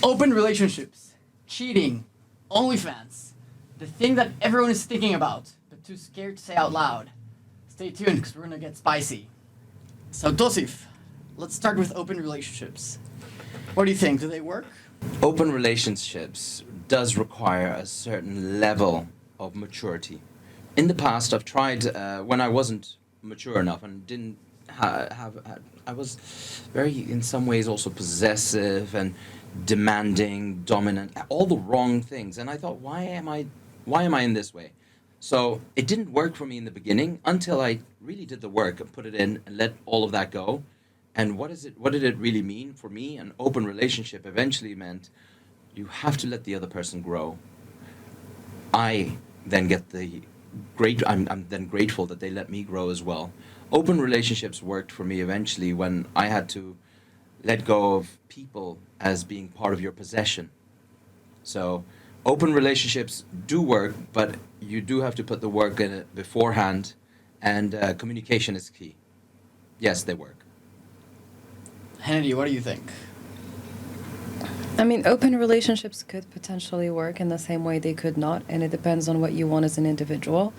Open relationships, cheating, OnlyFans, the thing that everyone is thinking about, but too scared to say out loud. Stay tuned, because we're going to get spicy. So, Tosif, let's start with open relationships. What do you think? Do they work? Open relationships does require a certain level of maturity. In the past, I've tried when I wasn't mature enough and didn't I was very, in some ways, also possessive and demanding, dominant, all the wrong things. And I thought, why am I in this way? So it didn't work for me in the beginning until I really did the work and put it in and let all of that go. And what did it really mean for me? An open relationship eventually meant you have to let the other person grow. I then get I'm then grateful that they let me grow as well. Open relationships worked for me eventually when I had to let go of people as being part of your possession. So open relationships do work, but you do have to put the work in it beforehand, and communication is key. Yes, they work. Hannity, what do you think? I mean, open relationships could potentially work in the same way they could not, and it depends on what you want as an individual.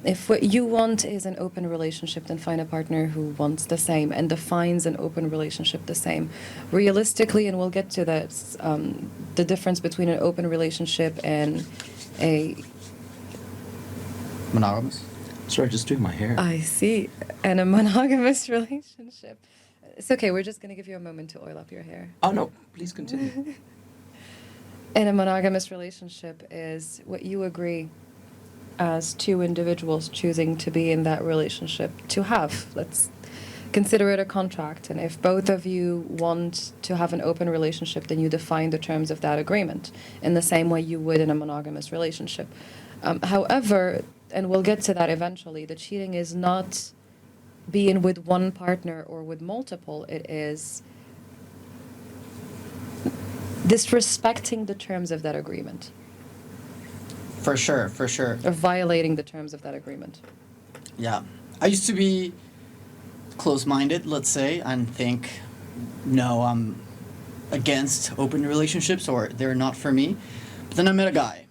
If what you want is an open relationship, then find a partner who wants the same and defines an open relationship the same. Realistically, and we'll get to that, the difference between an open relationship and a... Monogamous? Sorry, just doing my hair. I see. And a monogamous relationship. It's okay, we're just going to give you a moment to oil up your hair. Oh, no, please continue. And a monogamous relationship is what you agree as two individuals choosing to be in that relationship to have. Let's consider it a contract. And if both of you want to have an open relationship, then you define the terms of that agreement in the same way you would in a monogamous relationship. However, and we'll get to that eventually, the cheating is not being with one partner or with multiple. It is disrespecting the terms of that agreement. For sure, for sure. Or violating the terms of that agreement. Yeah. I used to be close-minded, let's say, and think, no, I'm against open relationships or they're not for me. But then I met a guy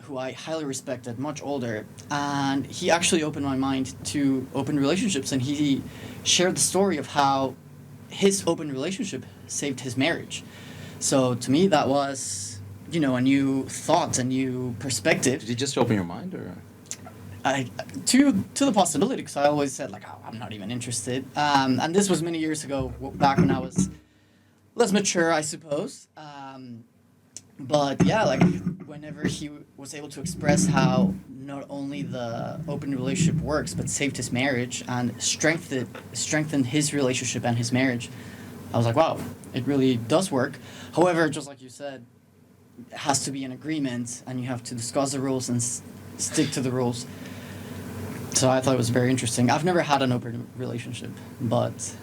who I highly respected, much older, and he actually opened my mind to open relationships, and he shared the story of how his open relationship saved his marriage. So to me, that was, a new thought, a new perspective. Did you just open your mind, or? To the possibility, because I always said, I'm not even interested. And this was many years ago, back when I was less mature, I suppose. But yeah, whenever he was able to express how not only the open relationship works, but saved his marriage and strengthened his relationship and his marriage, I was like, wow, it really does work. However, just like you said, it has to be an agreement, and you have to discuss the rules and stick to the rules. So I thought it was very interesting. I've never had an open relationship, but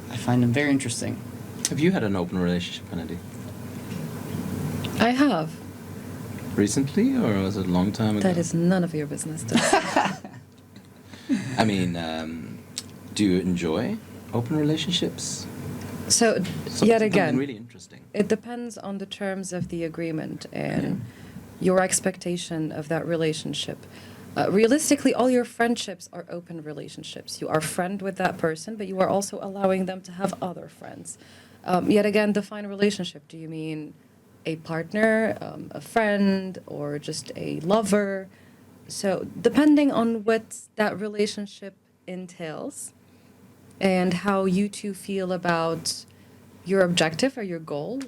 I find them very interesting. Have you had an open relationship, Kennedy? I have. Recently, or was it a long time ago? That is none of your business. I mean, do you enjoy open relationships? So, yet again, really interesting. It depends on the terms of the agreement and your expectation of that relationship. Realistically, all your friendships are open relationships. You are friend with that person, but you are also allowing them to have other friends. Yet again, define relationship. Do you mean a partner, a friend, or just a lover? So depending on what that relationship entails and how you two feel about your objective or your goal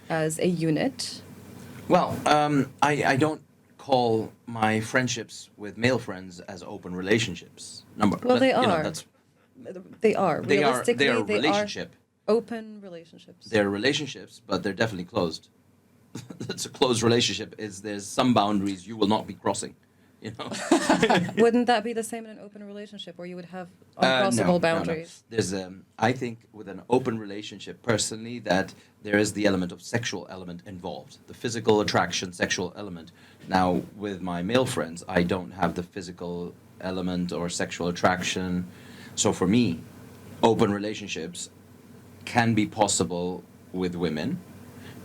as a unit. Well, I don't call my friendships with male friends as open relationships. They are. They are. Realistically, they are relationship. Open relationships. They're relationships, but they're definitely closed. That's a closed relationship. There's some boundaries you will not be crossing. Wouldn't that be the same in an open relationship, where you would have uncrossable boundaries? No. There's I think with an open relationship, personally, that there is the element of sexual element involved, the physical attraction, sexual element. Now, with my male friends, I don't have the physical element or sexual attraction. So for me, open relationships can be possible with women,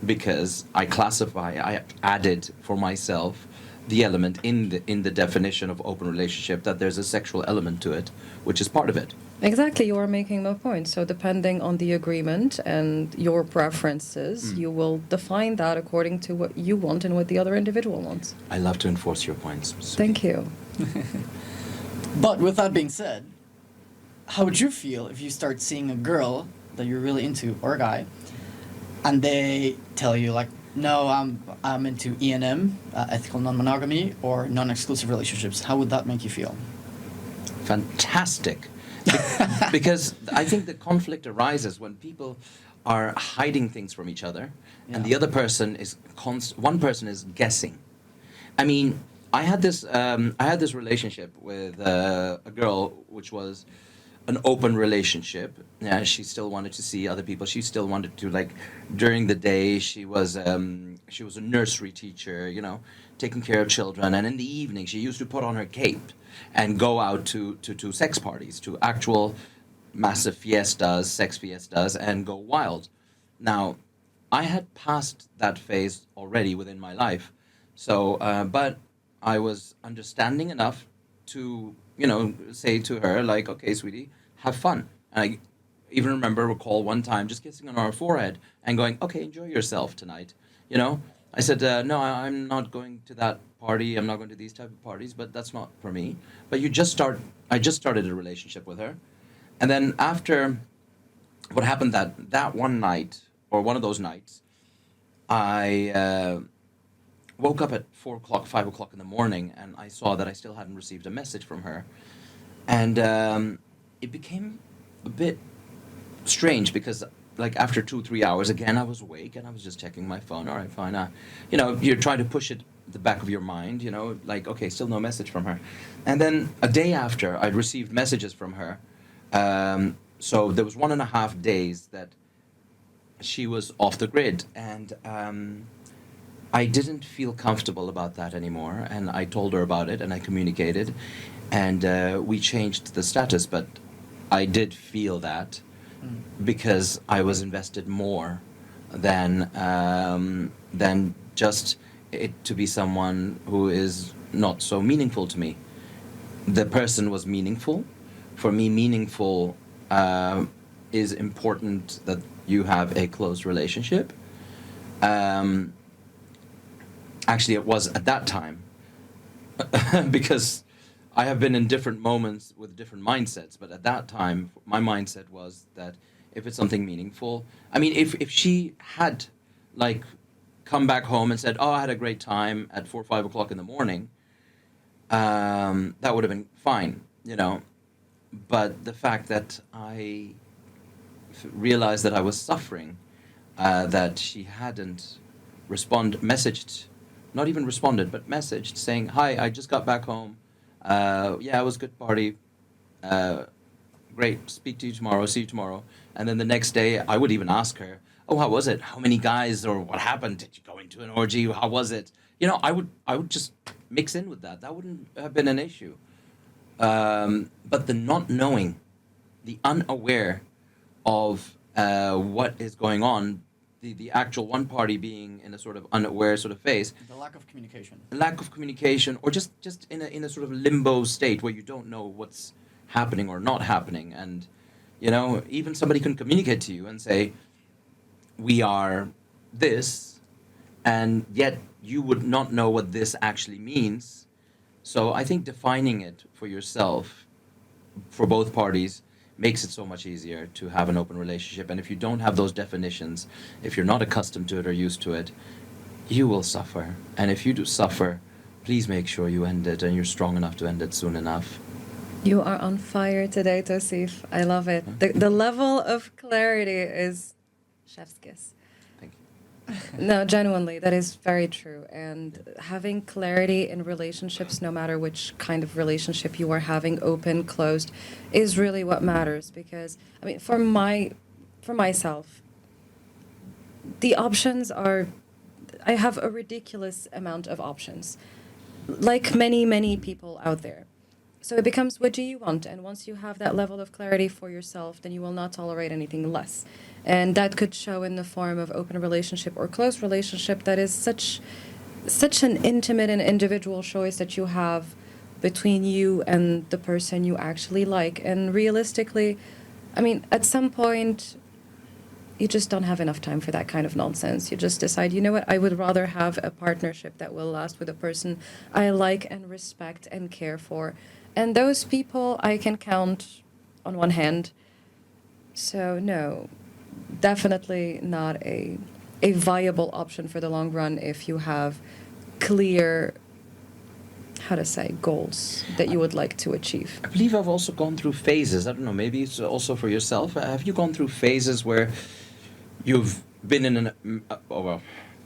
because I added for myself the element in the definition of open relationship that there's a sexual element to it, which is part of it. Exactly, you are making my point. So depending on the agreement and your preferences, you will define that according to what you want and what the other individual wants. I love to enforce your points. Thank you. But with that being said, how would you feel if you start seeing a girl that you're really into, or a guy, and they tell you like, no, I'm into E&M, ethical non-monogamy, or non-exclusive relationships? How would that make you feel? Fantastic. Because I think the conflict arises when people are hiding things from each other, and the other person is one person is guessing. I mean, I had this relationship with a girl which was an open relationship. Yeah, she still wanted to see other people. She still wanted to, like, during the day she was a nursery teacher, you know, taking care of children, and in the evening she used to put on her cape and go out to sex parties, to actual massive fiestas, sex fiestas, and go wild. Now, I had passed that phase already within my life, so but I was understanding enough to, you know, say to her, like, okay, sweetie, have fun. And I even recall one time just kissing on her forehead and going, okay, enjoy yourself tonight. You know, I said, no, I'm not going to that party. I'm not going to these type of parties, but that's not for me. But I just started a relationship with her. And then after what happened that one night, or one of those nights, I woke up at 4 o'clock, 5 o'clock in the morning, and I saw that I still hadn't received a message from her. And it became a bit strange because, like, after 2-3 hours, again, I was awake and I was just checking my phone. All right, fine. You know, you're trying to push it at the back of your mind, you know, like, okay, still no message from her. And then a day after, I'd received messages from her. So there was 1.5 days that she was off the grid. And I didn't feel comfortable about that anymore, and I told her about it, and I communicated, and we changed the status. But I did feel that because I was invested more than just it to be someone who is not so meaningful to me. The person was meaningful. For me, meaningful is important that you have a close relationship. Actually, it was at that time, because I have been in different moments with different mindsets, but at that time, my mindset was that if it's something meaningful, I mean, if she had, like, come back home and said, oh, I had a great time at 4 or 5 o'clock in the morning, that would have been fine, you know. But the fact that I realized that I was suffering, that she hadn't not even responded, but messaged saying, hi, I just got back home. Yeah, it was a good party. Great, speak to you tomorrow, see you tomorrow. And then the next day, I would even ask her, oh, how was it? How many guys, or what happened? Did you go into an orgy? How was it? You know, I would just mix in with that. That wouldn't have been an issue. But the not knowing, the unaware of what is going on, the actual one party being in a sort of unaware sort of phase. The lack of communication. Lack of communication, or just in a sort of limbo state where you don't know what's happening or not happening. And, you know, even somebody can communicate to you and say, we are this, and yet you would not know what this actually means. So I think defining it for yourself, for both parties, makes it so much easier to have an open relationship. And if you don't have those definitions, if you're not accustomed to it or used to it, you will suffer. And if you do suffer, please make sure you end it, and you're strong enough to end it soon enough. You are on fire today, Tosif. I love it. The level of clarity is chef's kiss. Thank you. No, genuinely, that is very true. And having clarity in relationships, no matter which kind of relationship you are having, open, closed, is really what matters. Because, I mean, for myself, the options are, I have a ridiculous amount of options, like many, many people out there. So it becomes, what do you want? And once you have that level of clarity for yourself, then you will not tolerate anything less. And that could show in the form of open relationship or close relationship that is such an intimate and individual choice that you have between you and the person you actually like. And realistically, I mean, at some point, you just don't have enough time for that kind of nonsense. You just decide, you know what, I would rather have a partnership that will last with a person I like and respect and care for. And those people I can count on one hand. So, no, definitely not a viable option for the long run if you have clear, how to say, goals that you would like to achieve. I believe I've also gone through phases. I don't know, maybe it's also for yourself. Have you gone through phases where you've been in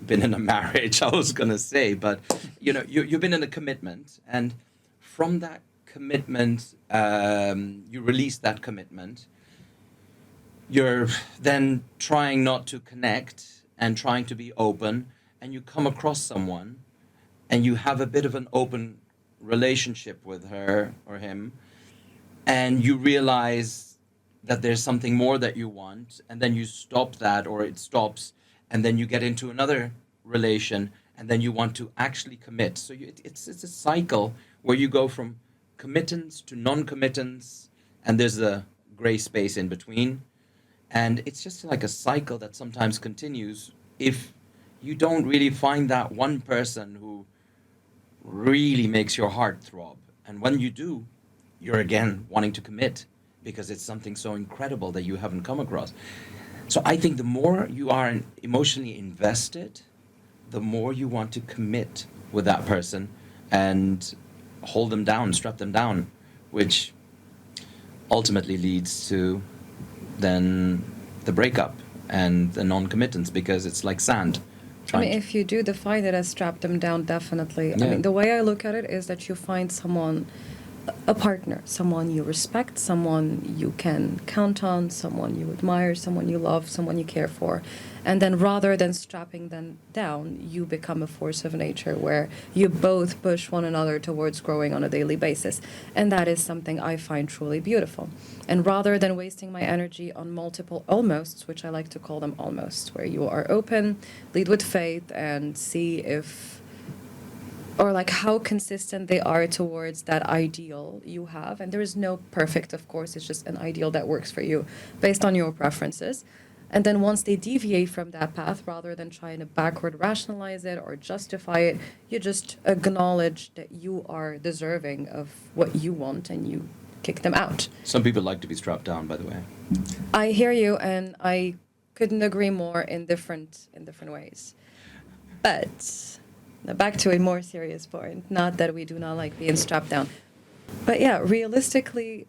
been in a marriage, I was going to say, but you've been in a commitment, and from that commitment, you release that commitment. You're then trying not to connect and trying to be open, and you come across someone and you have a bit of an open relationship with her or him, and you realize that there's something more that you want, and then you stop that, or it stops, and then you get into another relation, and then you want to actually commit. So it's a cycle where you go from committance to non-committance, and there's a gray space in between. And it's just like a cycle that sometimes continues if you don't really find that one person who really makes your heart throb. And when you do, you're again wanting to commit because it's something so incredible that you haven't come across. So I think the more you are emotionally invested, the more you want to commit with that person and hold them down, strap them down, which ultimately leads to then the breakup and the non-committance, because it's like sand. I mean, if you do define it as strap them down, definitely. Yeah. I mean, the way I look at it is that you find someone, a partner, someone you respect, someone you can count on, someone you admire, someone you love, someone you care for. And then rather than strapping them down, you become a force of nature where you both push one another towards growing on a daily basis. And that is something I find truly beautiful. And rather than wasting my energy on multiple almosts, which I like to call them almosts, where you are open, lead with faith, and see if, or like how consistent they are towards that ideal you have. And there is no perfect, of course, it's just an ideal that works for you based on your preferences. And then once they deviate from that path, rather than trying to backward rationalize it or justify it, you just acknowledge that you are deserving of what you want and you kick them out. Some people like to be strapped down, by the way. I hear you, and I couldn't agree more in different ways. But now back to a more serious point. Not that we do not like being strapped down. But yeah, realistically,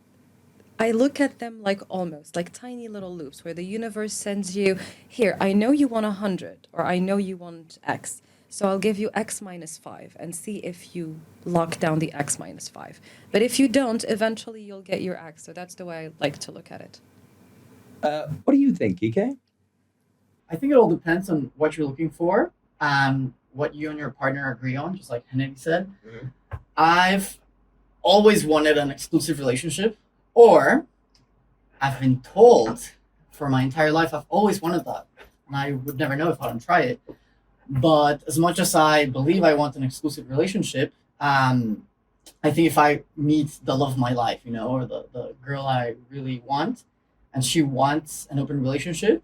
I look at them like almost like tiny little loops where the universe sends you, here, I know you want 100, or I know you want X, so I'll give you X minus 5 and see if you lock down the X minus 5. But if you don't, eventually you'll get your X. So that's the way I like to look at it. What do you think, EK? I think it all depends on what you're looking for and what you and your partner agree on, just like Henry said. Mm-hmm. I've always wanted an exclusive relationship, or I've been told for my entire life I've always wanted that. And I would never know if I don't try it. But as much as I believe I want an exclusive relationship, I think if I meet the love of my life, or the girl I really want, and she wants an open relationship,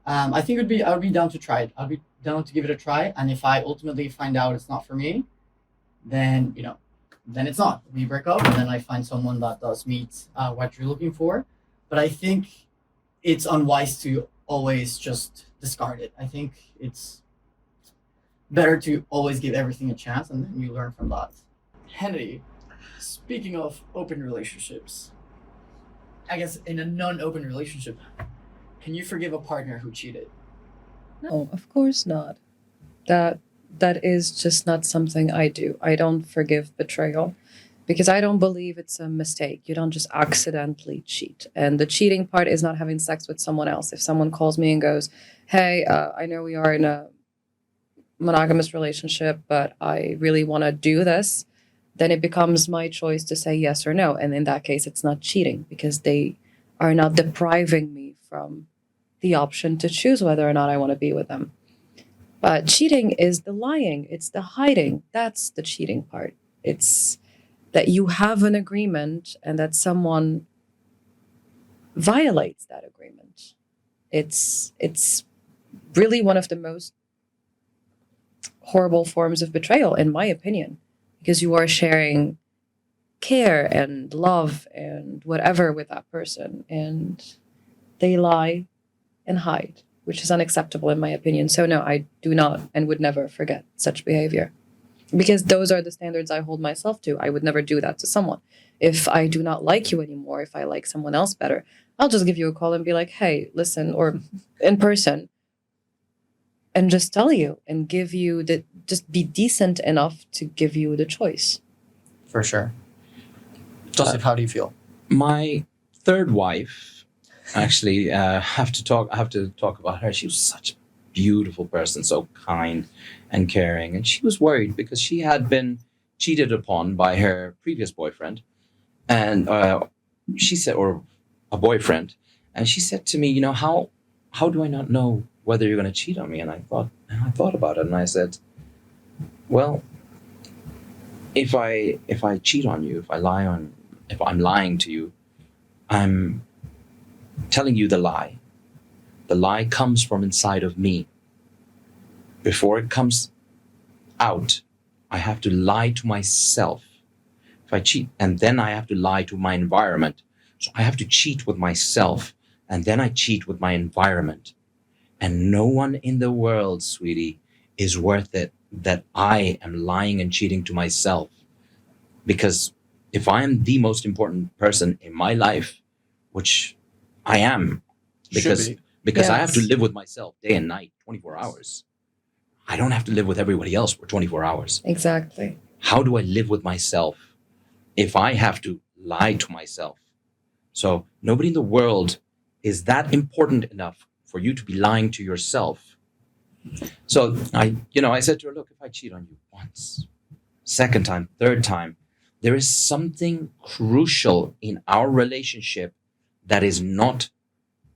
I think I would be down to try it. I'd be down to give it a try. And if I ultimately find out it's not for me, then, then it's not. We break up, and then I find someone that does meet what you're looking for. But I think it's unwise to always just discard it. I think it's better to always give everything a chance, and then you learn from that. Henry, speaking of open relationships, I guess in a non-open relationship, can you forgive a partner who cheated? No, of course not. That is just not something I do. I don't forgive betrayal because I don't believe it's a mistake. You don't just accidentally cheat. And the cheating part is not having sex with someone else. If someone calls me and goes, hey, I know we are in a monogamous relationship, but I really want to do this, then it becomes my choice to say yes or no. And in that case, it's not cheating because they are not depriving me from the option to choose whether or not I want to be with them. But cheating is the lying, it's the hiding. That's the cheating part. It's that you have an agreement and that someone violates that agreement. It's really one of the most horrible forms of betrayal, in my opinion, because you are sharing care and love and whatever with that person, and they lie and hide, which is unacceptable in my opinion. So no, I do not and would never forget such behavior, because those are the standards I hold myself to. I would never do that to someone. If I do not like you anymore, if I like someone else better, I'll just give you a call and be like, hey, listen, or in person, and just tell you and give you the, just be decent enough to give you the choice. For sure. Joseph, how do you feel? My third wife, actually, I have to talk about her. She was such a beautiful person, so kind and caring, and she was worried because she had been cheated upon by her previous boyfriend, and she said, or a boyfriend, and she said to me, you know, how do I not know whether you're going to cheat on me? And I thought about it, and I said, well, if I cheat on you, if I'm lying to you, I'm telling you the lie. The lie comes from inside of me. Before it comes out, I have to lie to myself. If I cheat, and then I have to lie to my environment. So I have to cheat with myself, and then I cheat with my environment. And no one in the world, sweetie, is worth it that I am lying and cheating to myself. Because if I am the most important person in my life, which I am, because I have to Yes. live with myself day and night, 24 hours. I don't have to live with everybody else for 24 hours. Exactly. How do I live with myself if I have to lie to myself? So nobody in the world is that important enough for you to be lying to yourself. So I said to her, look, if I cheat on you once, second time, third time, there is something crucial in our relationship that is not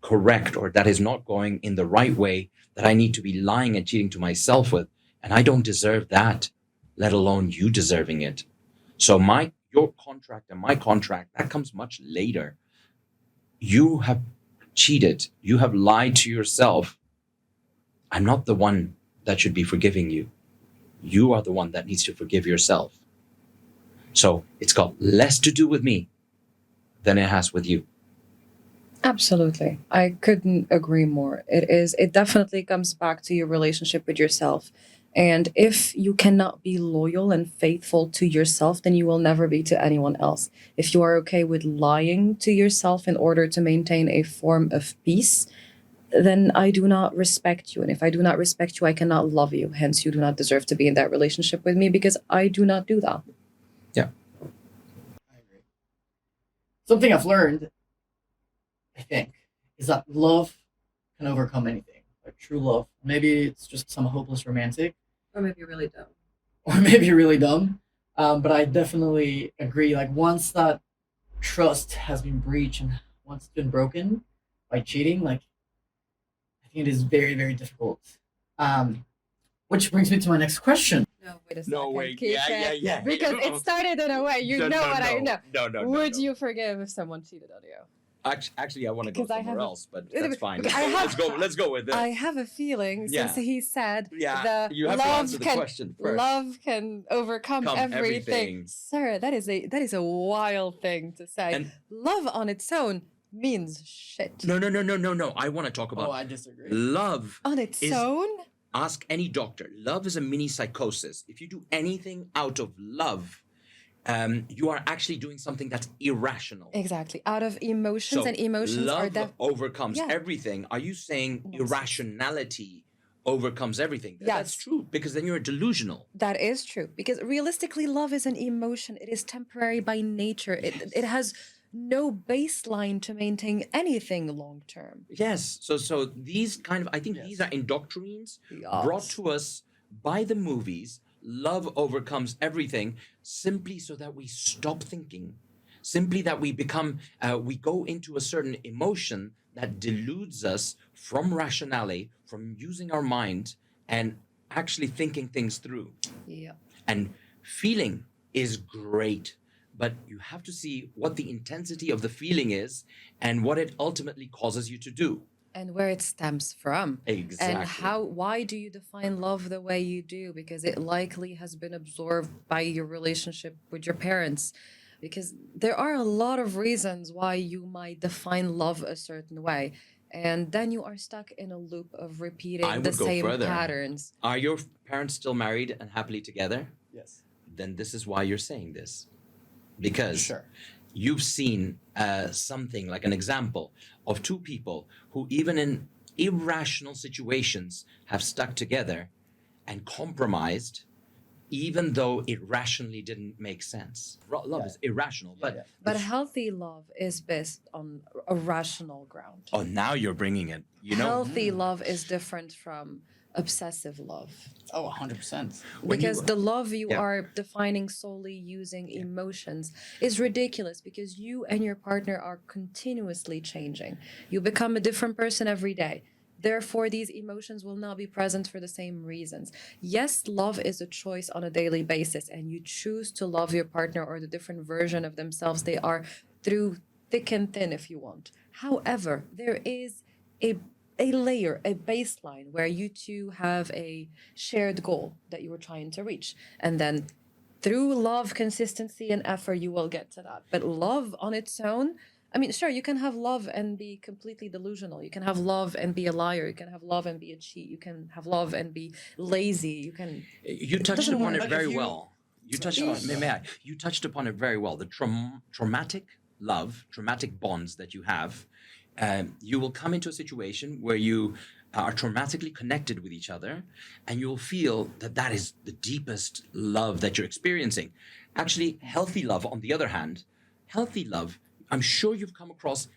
correct, or that is not going in the right way, that I need to be lying and cheating to myself with. And I don't deserve that, let alone you deserving it. So your contract and my contract, that comes much later. You have cheated. You have lied to yourself. I'm not the one that should be forgiving you. You are the one that needs to forgive yourself. So it's got less to do with me than it has with you. Absolutely. I couldn't agree more. It definitely comes back to your relationship with yourself. And if you cannot be loyal and faithful to yourself, then you will never be to anyone else. If you are okay with lying to yourself in order to maintain a form of peace, then I do not respect you. And if I do not respect you, I cannot love you. Hence, you do not deserve to be in that relationship with me, because I do not do that. Yeah. I agree. Something I've learned, I think, is that love can overcome anything. Like true love. Maybe it's just some hopeless romantic, Or maybe really dumb. or maybe really dumb. But I definitely agree. Like once that trust has been breached and once it's been broken by cheating, like I think it is very, very difficult. Which brings me to my next question. No, wait a second. No, wait. Keep Yeah. it, because it started in a way. You know what I know. No. Would you forgive if someone cheated on you? Actually, I want to go 'Cause I somewhere have a- else, but that's fine. I have- Let's go with this. I have a feeling, since Yeah. he said Yeah, the you have to love answer the can question first. love can overcome Come everything. everything. Sir, that is a wild thing to say. And- love on its own means shit. No. I want to talk about I disagree. love. On its is- own? Ask any doctor. Love is a mini psychosis. If you do anything out of love, you are actually doing something that's irrational. Exactly. Out of emotions, So and emotions are love overcomes Yeah. everything. Are you saying Nonsense. irrationality overcomes everything? That's Yes. true, because then you're delusional. That is true, because realistically, love is an emotion. It is temporary by nature. It has no baseline to maintain anything long term. Yes. So these kind of, I think these are indoctrines brought Yes. to us by the movies. Love overcomes everything, simply so that we stop thinking Simply that we become, we go into a certain emotion that deludes us from rationality, from using our mind and actually thinking things through. Yeah. And feeling is great, but you have to see what the intensity of the feeling is and what it ultimately causes you to do. And where it stems from. Exactly. And why do you define love the way you do? Because it likely has been absorbed by your relationship with your parents. Because there are a lot of reasons why you might define love a certain way. And then you are stuck in a loop of repeating I the would go same further. patterns. Are your parents still married and happily together? Yes. Then this is why you're saying this. Because Sure. you've seen something like an example of two people who, even in irrational situations, have stuck together and compromised, even though it rationally didn't make sense. Love is irrational, but yeah. But healthy love is based on a rational ground. oh, now you're bringing it. You know, Healthy love is different from obsessive love. Oh, 100%. When you- Because the love you Yeah. are defining solely using emotions is ridiculous, because you and your partner are continuously changing. You become a different person every day. Therefore, these emotions will not be present for the same reasons. Yes, love is a choice on a daily basis, and you choose to love your partner or the different version of themselves they are through thick and thin, if you want. However, there is a layer, a baseline where you two have a shared goal that you were trying to reach. And then through love, consistency, and effort, you will get to that. But love on its own, I mean, sure, you can have love and be completely delusional. You can have love and be a liar. You can have love and be a cheat. You can have love and be lazy. You can. you touched doesn't upon work. it But very if you- well. You touched upon, may I? You touched upon it very well. The traumatic love, traumatic bonds that you have, you will come into a situation where you are traumatically connected with each other, and you'll feel that that is the deepest love that you're experiencing. Actually, healthy love, on the other hand, healthy love, I'm sure you've come across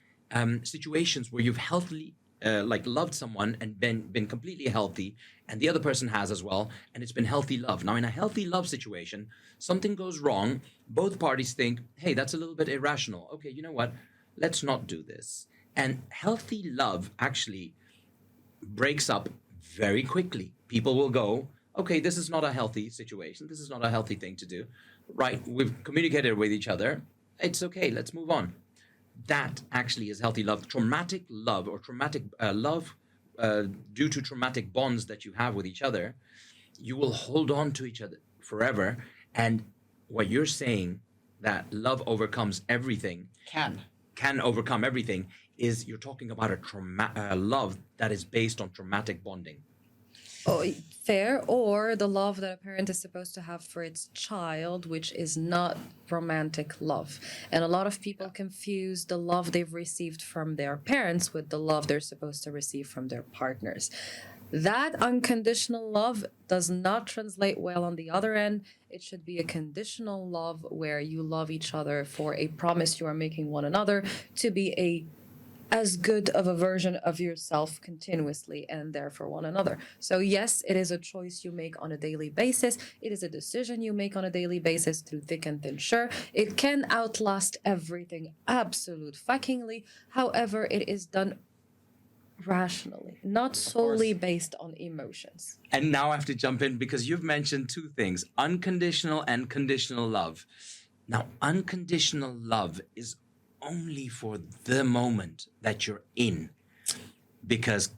situations where you've healthily like loved someone and been completely healthy, and the other person has as well, and it's been healthy love. Now, in a healthy love situation, something goes wrong. Both parties think, "Hey, that's a little bit irrational. Okay, you know what? Let's not do this." And healthy love actually breaks up very quickly. People will go, "Okay, this is not a healthy situation. This is not a healthy thing to do. Right? We've communicated with each other. It's okay. Let's move on." That actually is healthy love. Traumatic love, or traumatic love due to traumatic bonds that you have with each other, you will hold on to each other forever. And what you're saying, that love overcomes everything, can overcome everything, is you're talking about a love that is based on traumatic bonding. Oh, fair. Or the love that a parent is supposed to have for its child, which is not romantic love. And a lot of people confuse the love they've received from their parents with the love they're supposed to receive from their partners. That unconditional love does not translate well on the other end. It should be a conditional love where you love each other for a promise you are making one another to be as good of a version of yourself continuously and there for one another. So yes, it is a choice you make on a daily basis. It is a decision you make on a daily basis through thick and thin. Sure, it can outlast everything absolute fuckingly. However, it is done rationally, not solely based on emotions. And now I have to jump in because you've mentioned two things: unconditional and conditional love. Now, unconditional love is only for the moment that you're in, because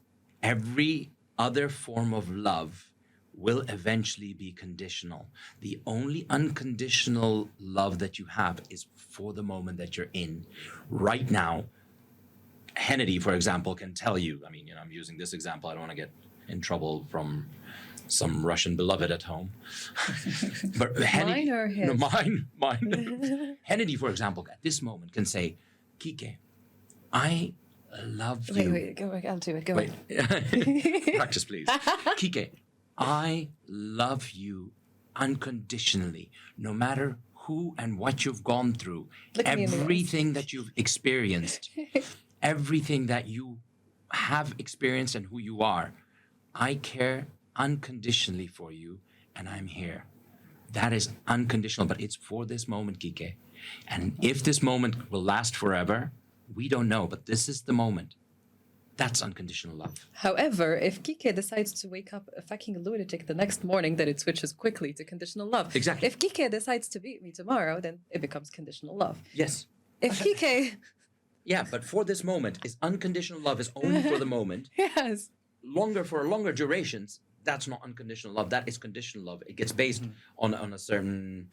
every other form of love will eventually be conditional. The only unconditional love that you have is for the moment that you're in. Right now, Hennedy, for example, can tell you, I mean, I'm using this example, I don't want to get in trouble from some Russian beloved at home. But Hennedy, Mine or his? No, mine. Hennedy, for example, at this moment can say, "Kike, I love you." Wait, go back. I'll do it. Go Wait. back. Practice, please. Kike, I love you unconditionally, no matter who and what you've gone through, Look me in the eyes. everything that you've experienced, everything that you have experienced and who you are. I care unconditionally for you, and I'm here. That is unconditional, but it's for this moment, Kike. And if this moment will last forever, we don't know, but this is the moment. That's unconditional love. However, if Kike decides to wake up a fucking lunatic the next morning, then it switches quickly to conditional love. Exactly. If Kike decides to beat me tomorrow, then it becomes conditional love. Yes. If Kike, Yeah, but for this moment is unconditional love is only for the moment. yes, For longer durations, that's not unconditional love. That is conditional love. It gets based on a certain,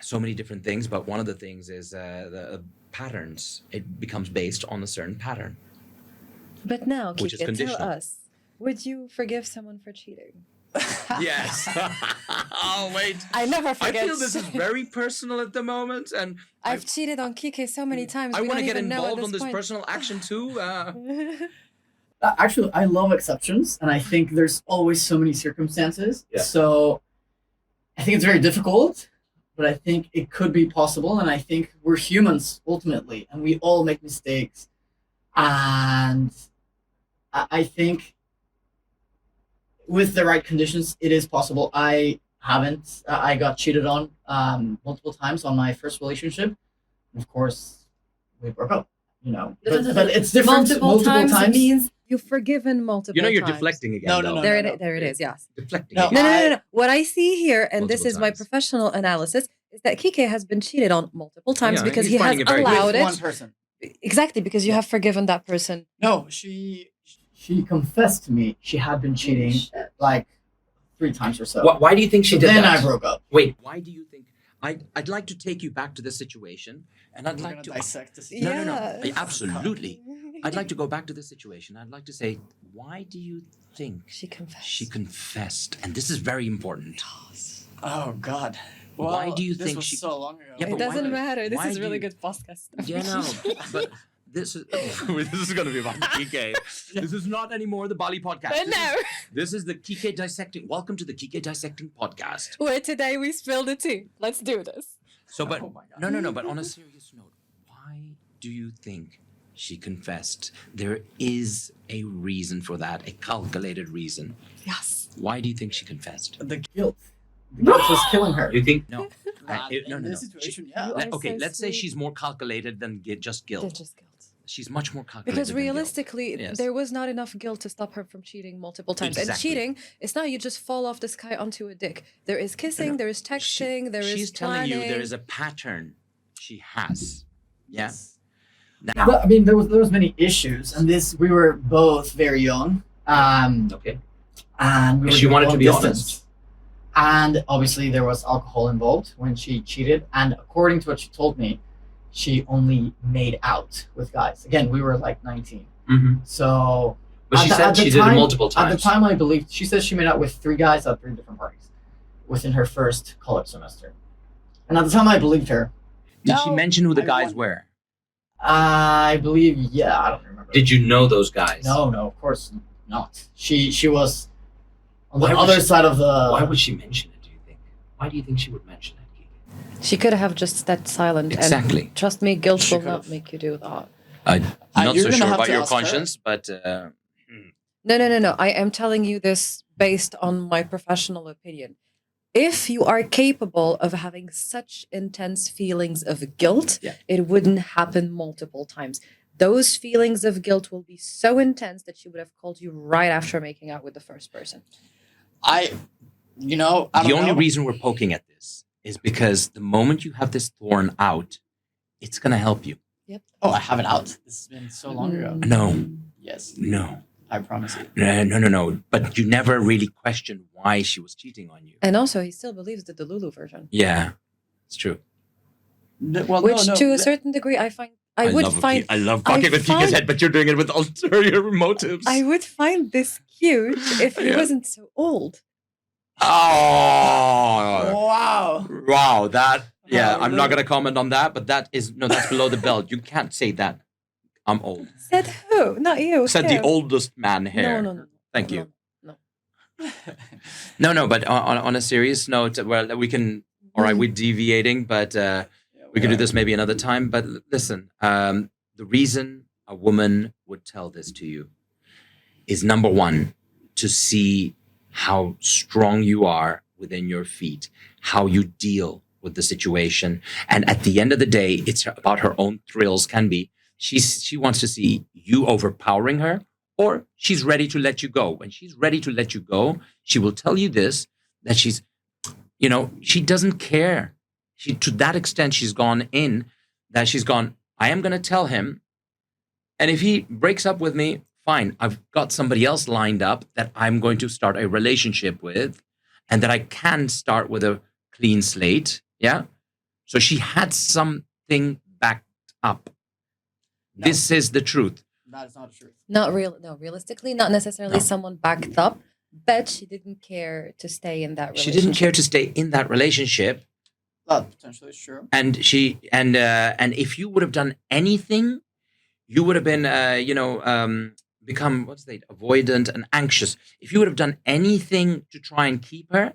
so many different things, but one of the things is the patterns. It becomes based on a certain pattern. but now Which is Kike, tell conditional. us, would you forgive someone for cheating? Yes. Oh, wait. I never I forget. feel this is very personal at the moment, and I've cheated on Kike so many times. I we want to don't get even know at involved on this point. personal action too. Actually, I love exceptions, and I think there's always so many circumstances. Yeah. So I think it's very difficult, but I think it could be possible. And I think we're humans ultimately, and we all make mistakes. And I think with the right conditions, it is possible. I haven't. I got cheated on multiple times on my first relationship. Of course, we broke up. But it's different. Multiple times means you've forgiven multiple You're times. deflecting again. No, though. There it is, yes. Deflecting. No, again. No. What I see here, and this Multiple is my times. professional analysis, is that Kike has been cheated on multiple times Yeah, because he's he has finding it very good. allowed with one it. person. Exactly, because you have forgiven that person. No, she confessed to me she had been cheating like 3 times or so. Why do you think she So did then that? I broke up. Wait, why do you think? I'd like to take you back to this situation, and I'd We're like gonna to dissect this. No. Yes. Absolutely. I'd like to go back to this situation. I'd like to say, why do you think She confessed. she confessed? And this is very important. Oh God. Why do you this think was she- so long ago. Yeah, It but doesn't why- matter. This why is do really you- good podcast stuff. Yeah, no, but this is this is going to be about the Kike. This is not anymore the Bali podcast. But no, This is the Kike dissecting. Welcome to the Kike dissecting podcast. where today we spill the tea. Let's do this. So, but Oh my God. no. But on a serious note, why do you think she confessed? There is a reason for that, a calculated reason. Yes. Why do you think she confessed? The guilt. The guilt was killing her. You think no? In this situation, yeah. You are Okay, so let's say sweet. she's more calculated than just guilt. They're just guilt. She's much more calculated. Because than guilt. realistically, Yes. there was not enough guilt to stop her from cheating multiple times. And Exactly. cheating, it's not you just fall off the sky onto a dick. There is kissing, there is texting, there is she's telling you there planning. is a pattern she has. Yeah. Yes. Now, But, I mean, there was many issues, and we were both very young. okay. And we were She doing wanted to long be distance. honest. And obviously there was alcohol involved when she cheated. And according to what she told me, she only made out with guys. Again, we were like 19. Mm-hmm. So But she at said the she did it time- multiple At times. the time, I believe she said she made out with 3 guys at 3 different parties within her first college semester. And at the time, I believed her. Did she No, mention who the I guys won- were? I believe, yeah, I don't remember. Did you know those guys? No, of course not. She was on the Why would other she- side of the. Why would she mention it, do you think? Why do you think she would mention it, Kike? She could have just stayed silent. Exactly. And trust me, guilt She will could've. not make you do that. I'm not you're so gonna sure have about to your ask her. conscience, but No. I am telling you this based on my professional opinion. If you are capable of having such intense feelings of guilt, Yeah. it wouldn't happen multiple times. Those feelings of guilt will be so intense that she would have called you right after making out with the first person. I the don't only know. reason we're poking at this is because the moment you have this thorn out, it's going to help you. Oh, I have it out. This has been so long ago. No, Yes, no, I promise you. no. But you never really questioned why she was cheating on you. And also, he still believes the Delulu version, Yeah, it's true. Well, which no, to a certain degree, I would find I love I fucking with Kika's find- head, but you're doing it with ulterior motives. I would find this cute if he Yeah. wasn't so old. Oh, Wow. wow! That yeah, Oh, I'm not no. gonna comment on that, but that's below the belt. You can't say that. I'm old. Said who? Not you. Said him. the oldest man here. No. Thank no, you. No. No, but on a serious note, well, we can. All right, we're deviating, but we can do this maybe another time. But listen, the reason a woman would tell this to you is number one, to see how strong you are within your feet, how you deal with the situation. And at the end of the day, it's about her own thrills. Can be she wants to see you overpowering her, or she's ready to let you go. When she's ready to let you go, she will tell you this, that she's, she doesn't care. She, to that extent, she's gone in, that she's gone, I am going to tell him. And if he breaks up with me, fine. I've got somebody else lined up that I'm going to start a relationship with, and that I can start with a clean slate. Yeah. So she had something backed up. No. This is the truth. That is not true. No, realistically, not necessarily No. someone backed up, but she didn't care to stay in that She relationship. didn't care to stay in that relationship. That potentially is true. And and if you would have done anything, you would have been, become, avoidant and anxious. If you would have done anything to try and keep her,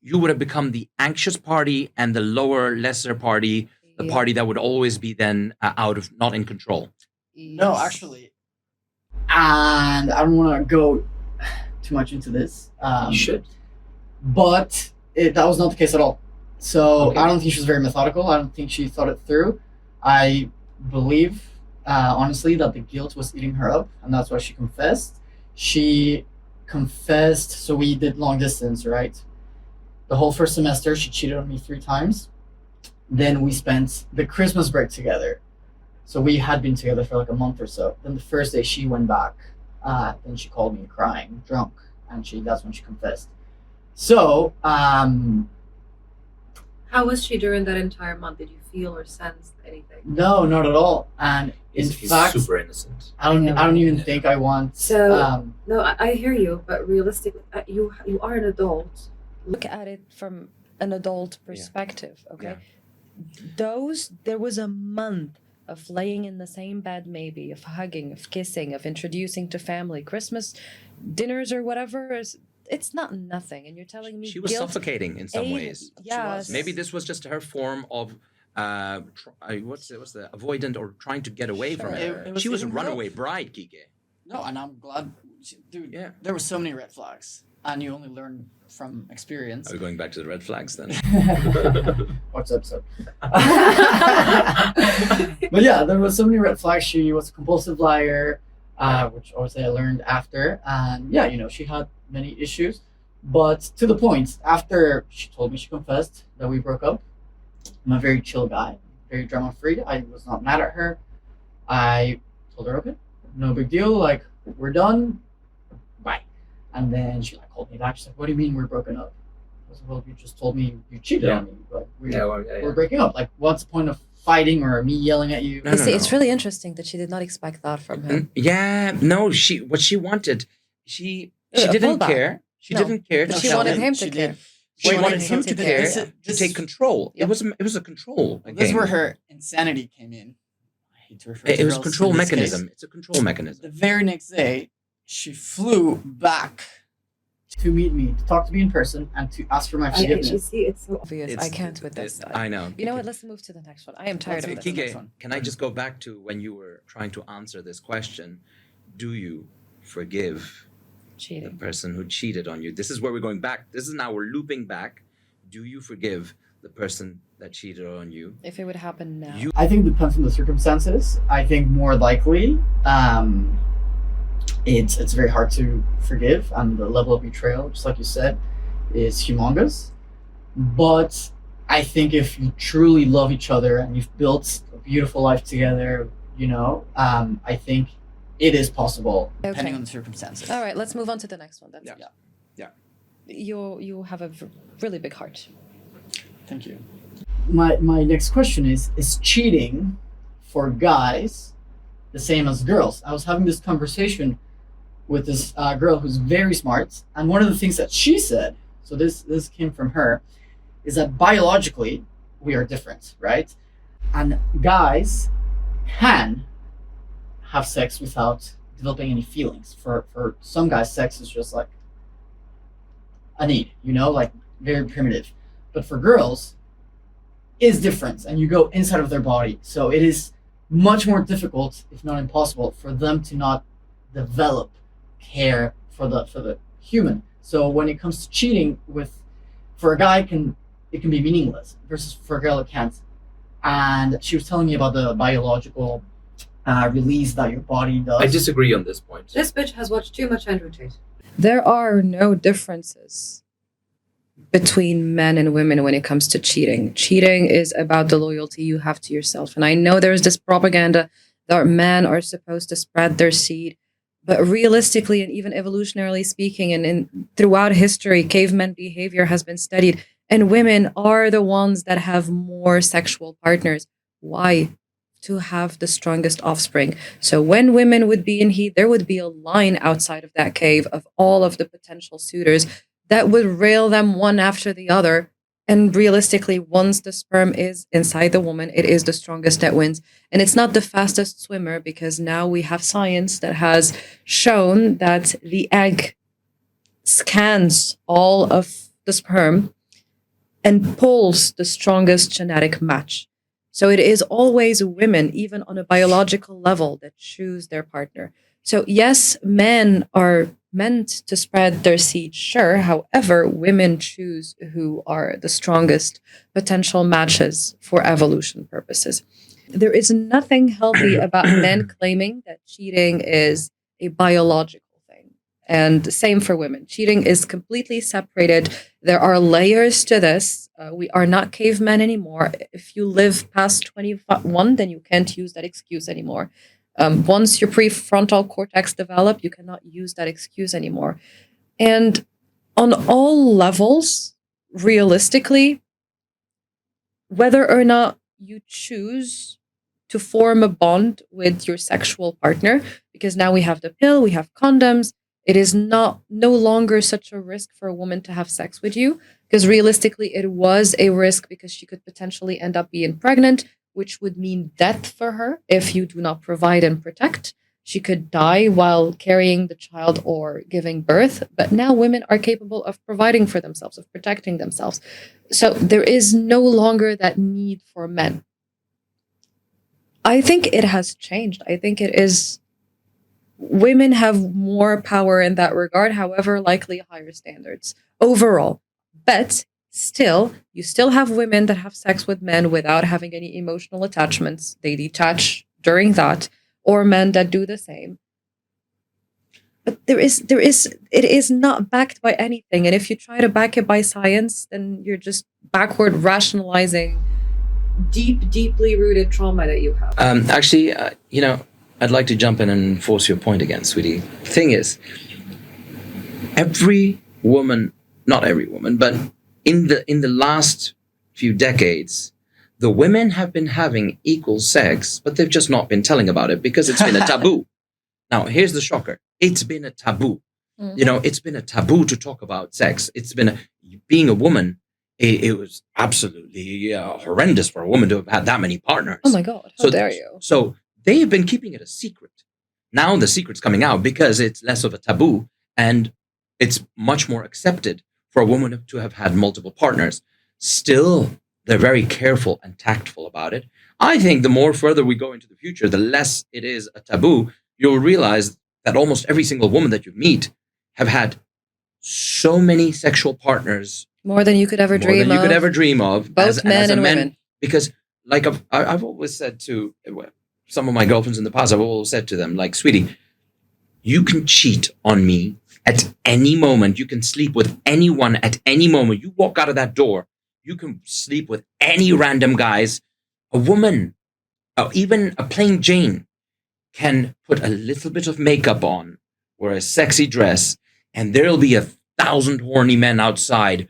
you would have become the anxious party and the lower, lesser party, the Yeah. party that would always be then not in control. No, Yes. actually. And I don't want to go too much into this. should. But that was not the case at all. So Okay. I don't think she was very methodical. I don't think she thought it through. I believe, honestly, that the guilt was eating her up, and that's why she confessed. She confessed, so we did long distance, right? The whole first semester, she cheated on me 3 times. Then we spent the Christmas break together. So we had been together for like a month or so. Then the first day she went back. Then she called me crying, drunk, and that's when she confessed. So, How was she during that entire month? Did you feel or sense anything? no, not at all. And in fact, super innocent. I don't even think I want. So- No, I hear you, but realistically, you are an adult. Look at it from an adult perspective, okay? There was a month of laying in the same bed, maybe, of hugging, of kissing, of introducing to family, Christmas dinners or whatever. It's not nothing. And you're telling me She was guilt, suffocating in some ways. Yes. Maybe this was just her form of what's the avoidant or trying to get away from Sure. it. It was She was a even runaway bride, Kike. No, and I'm glad, dude. Yeah. There were so many red flags, and you only learn from experience. Are we going back to the red flags then? What's up, sir? But yeah, there was so many red flags. She was a compulsive liar, which obviously I learned after. And yeah, she had many issues. But to the point, after she told me, she confessed that we broke up. I'm a very chill guy, very drama free. I was not mad at her. I told her, okay, no big deal. Like, we're done. Bye. And then she called me back. She's like, what do you mean we're broken up? I was like, well, you just told me you cheated on me. Like, we're breaking up. Like, what's the point of fighting or me yelling at you? No, You see, no. it's really interesting that she did not expect that from him. What she wanted, she A didn't pullback. care. She No, didn't care. but to she tell wanted him. him to She care. did. She wanted wanted him him to to care. care, to take control. Yep. It was a control. This is game. where her insanity came in. I hate to refer to It was a girls control in this mechanism. case. It's a control mechanism. The very next day, she flew back to meet me, to talk to me in person, and to ask for my You forgiveness. see, it's so Obvious. I can't with this. I know. You know what? Let's move to the next one. I am tired Let's of move this. to- next Kike, one. can I just go back to when you were trying to answer this question? Do you forgive the Cheating. person who cheated on you? This is where we're going back. This is now we're looping back. Do you forgive the person that cheated on you? If it would happen now. You- I think it depends on the circumstances. I think more likely, it's very hard to forgive, and the level of betrayal, just like you said, is humongous. But I think if you truly love each other and you've built a beautiful life together, I think it is possible, depending Okay. on the circumstances. All right, let's move on to the next one. That's Yeah. Yeah. You have a really big heart. Thank you. My next question is cheating for guys the same as girls? I was having this conversation with this girl who's very smart, and one of the things that she said, so this came from her, is that biologically we are different, right? And guys can have sex without developing any feelings. For some guys, sex is just like a need, like very primitive. But for girls, is different, and you go inside of their body. So it is much more difficult, if not impossible, for them to not develop care for the human. So when it comes to cheating with for a guy it can be meaningless versus for a girl it can't. And she was telling me about the biological release that your body does. I disagree on this point. This bitch has watched too much Andrew Tate. There are no differences between men and women when it comes to cheating. Cheating is about the loyalty you have to yourself. And I know there's this propaganda that men are supposed to spread their seed, but realistically and even evolutionarily speaking, and throughout history, caveman behavior has been studied, and women are the ones that have more sexual partners. Why? To have the strongest offspring. So when women would be in heat, there would be a line outside of that cave of all of the potential suitors that would rail them one after the other. And realistically, once the sperm is inside the woman, it is the strongest that wins. And it's not the fastest swimmer, because now we have science that has shown that the egg scans all of the sperm and pulls the strongest genetic match. So it is always women, even on a biological level, that choose their partner. So yes, men are meant to spread their seed, sure. However, women choose who are the strongest potential matches for evolution purposes. There is nothing healthy about men claiming that cheating is a biological thing. And the same for women. Cheating is completely separated. There are layers to this. We are not cavemen anymore. If you live past 21, then you can't use that excuse anymore. Once your prefrontal cortex develop, you cannot use that excuse anymore. And on all levels, realistically, whether or not you choose to form a bond with your sexual partner, because now we have the pill, we have condoms, it is no longer such a risk for a woman to have sex with you, because realistically it was a risk because she could potentially end up being pregnant, which would mean death for her if you do not provide and protect. She could die while carrying the child or giving birth. But now women are capable of providing for themselves, of protecting themselves. So there is no longer that need for men. I think it has changed. I think it is, women have more power in that regard, however, likely higher standards overall. But still, you still have women that have sex with men without having any emotional attachments. They detach during that, or men that do the same. But it is not backed by anything. And if you try to back it by science, then you're just backward rationalizing deeply rooted trauma that you have. Actually, I'd like to jump in and force your point again, sweetie. Thing is, every woman, not every woman, but in the last few decades, the women have been having equal sex, but they've just not been telling about it because it's been a taboo. Now, here's the shocker. It's been a taboo. Mm-hmm. It's been a taboo to talk about sex. It's been being a woman, it was absolutely horrendous for a woman to have had that many partners. Oh my God, how dare you? So they have been keeping it a secret. Now the secret's coming out because it's less of a taboo and it's much more accepted for a woman to have had multiple partners. Still, they're very careful and tactful about it. I think the more further we go into the future, the less it is a taboo. You'll realize that almost every single woman that you meet have had so many sexual partners. More than you could ever dream of. Both men and women. Because like I've always said to some of my girlfriends in the past, I've always said to them, like, sweetie, you can cheat on me at any moment. You can sleep with anyone at any moment. You walk out of that door, you can sleep with any random guys. A woman, or even a plain Jane, can put a little bit of makeup on, wear a sexy dress, and there'll be 1,000 horny men outside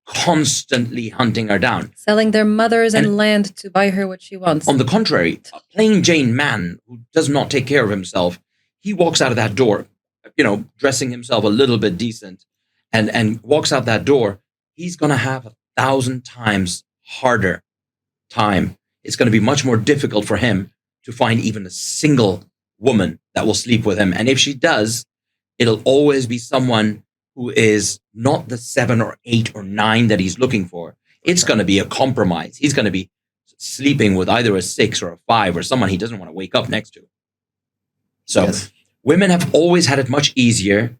constantly hunting her down. Selling their mothers and land to buy her what she wants. On the contrary, a plain Jane man who does not take care of himself, he walks out of that door, dressing himself a little bit decent, and walks out that door, he's going to have 1,000 times harder time. It's going to be much more difficult for him to find even a single woman that will sleep with him. And if she does, it'll always be someone who is not the 7 or 8 or 9 that he's looking for. It's going to be a compromise. He's going to be sleeping with either a 6 or a 5 or someone he doesn't want to wake up next to. So women have always had it much easier.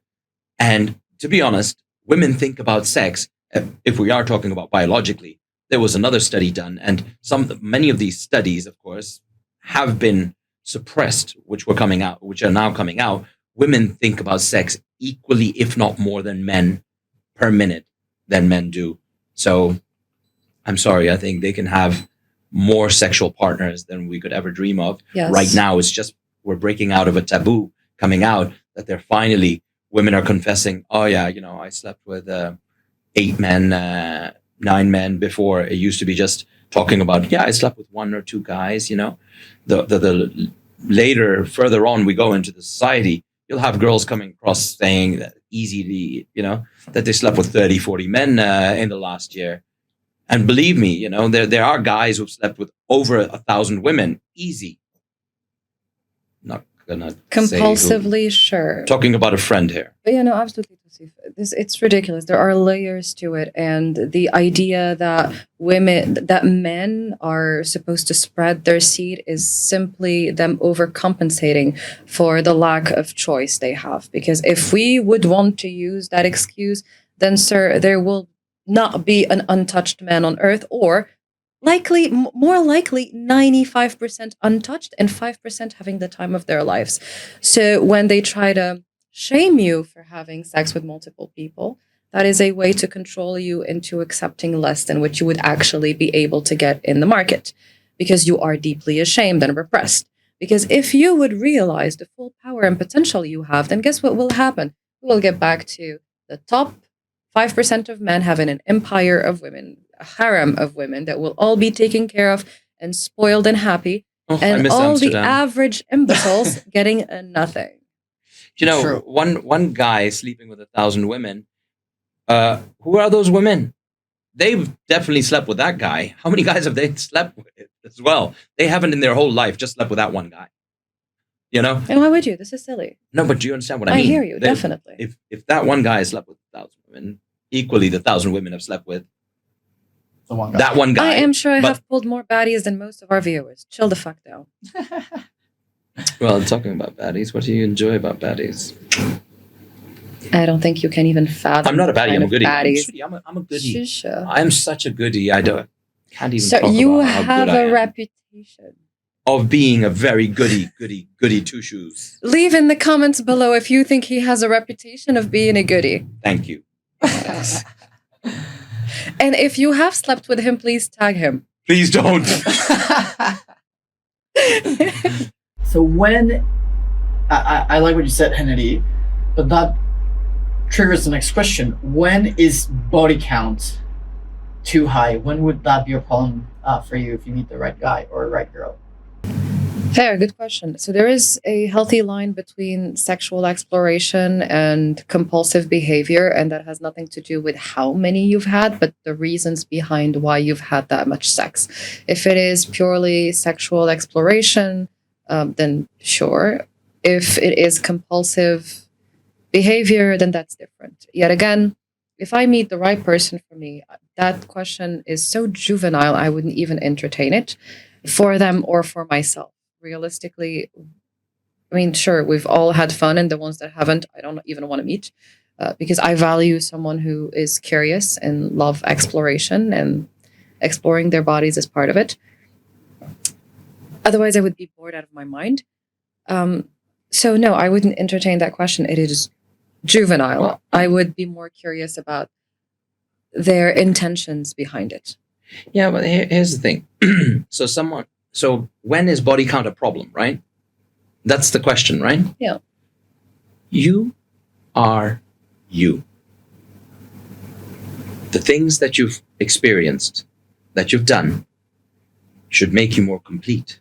And to be honest, women think about sex if we are talking about biologically, there was another study done, and many of these studies, of course, have been suppressed, which are now coming out. Women think about sex equally, if not more than men per minute than men do. So I'm sorry, I think they can have more sexual partners than we could ever dream of. Yes. Right now, it's just we're breaking out of a taboo coming out that women are confessing, oh yeah, I slept with 8 men, 9 men before. It used to be just talking about, yeah, I slept with 1 or 2 guys, The later, further on we go into the society, you'll have girls coming across saying that easily, that they slept with 30, 40 men in the last year. And believe me, there are guys who've slept with over 1,000 women, easy. Not gonna Compulsively, sure. Talking about a friend here. But yeah, no, absolutely. It's ridiculous. There are layers to it, and the idea that men are supposed to spread their seed is simply them overcompensating for the lack of choice they have. Because if we would want to use that excuse, then, sir, there will not be an untouched man on earth, or more likely 95% untouched and 5% having the time of their lives. So when they try to shame you for having sex with multiple people, that is a way to control you into accepting less than what you would actually be able to get in the market, because you are deeply ashamed and repressed. Because if you would realize the full power and potential you have, then guess what will happen? We will get back to the top 5% of men having an empire of women, a harem of women that will all be taken care of and spoiled and happy, and all the average imbeciles getting nothing. True. one guy sleeping with 1,000 women. Who are those women? They've definitely slept with that guy. How many guys have they slept with as well? They haven't in their whole life just slept with that one guy. And why would you? This is silly. No, but do you understand what I mean? I hear you, definitely. If that one guy has slept with 1,000 women, equally the 1,000 women have slept with that one guy. I am sure I have pulled more baddies than most of our viewers. Chill the fuck down. Well, talking about baddies, what do you enjoy about baddies? I don't think you can even fathom. I'm not a baddie. I'm a goodie. I'm a goodie. Sure. I'm such a goodie. Can't even. So talk you about how have good I a am. reputation Of being a very goody two shoes. Leave in the comments below if you think he has a reputation of being a goody. Thank you. And if you have slept with him, please tag him. Please don't. So when I like what you said, Hennedy, but that triggers the next question. When is body count too high? When would that be a problem for you if you meet the right guy or right girl? Fair, good question. So there is a healthy line between sexual exploration and compulsive behavior, and that has nothing to do with how many you've had, but the reasons behind why you've had that much sex. If it is purely sexual exploration, then sure. If it is compulsive behavior, then that's different. Yet again, if I meet the right person for me, that question is so juvenile, I wouldn't even entertain it for them or for myself. Realistically, I mean, sure, we've all had fun, and the ones that haven't, I don't even want to meet, because I value someone who is curious and love exploration, and exploring their bodies is part of it. Otherwise, I would be bored out of my mind. So no, I wouldn't entertain that question. It is juvenile. Well, I would be more curious about their intentions behind it. Yeah, but here's the thing. So when is body count a problem, right? That's the question, right? Yeah. You are you. The things that you've experienced, that you've done, should make you more complete.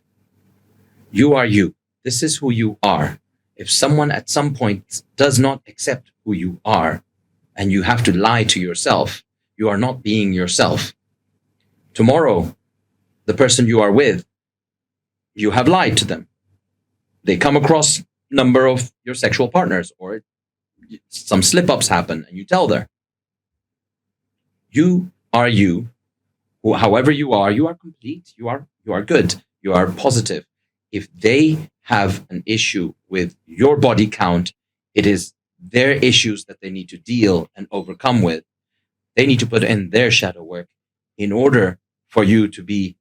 You are you. This is who you are. If someone at some point does not accept who you are, and you have to lie to yourself, you are not being yourself. Tomorrow, the person you are with, you have lied to them. They come across number of your sexual partners, or some slip-ups happen, and you tell them. You are you. However you are complete. You are good. You are positive. If they have an issue with your body count, it is their issues that they need to deal and overcome with. They need to put in their shadow work in order for you to be,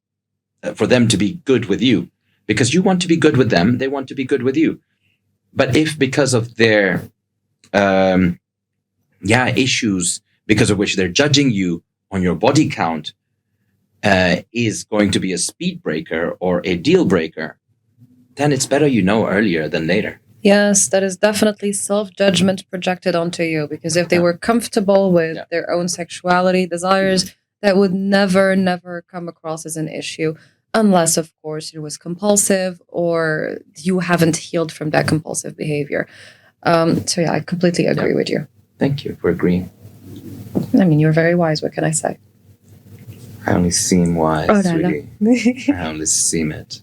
for them to be good with you, because you want to be good with them. They want to be good with you. But if because of their, issues, because of which they're judging you on your body count, is going to be a speed breaker or a deal breaker, then it's better you know earlier than later. Yes, that is definitely self-judgment projected onto you, because if they were comfortable with their own sexuality desires, that would never come across as an issue, unless, of course, it was compulsive or you haven't healed from that compulsive behavior. So yeah, I completely agree with you. Thank you for agreeing. I mean, you're very wise. What can I say? I only seem wise, Oh, no, sweetie. no. I only seem it.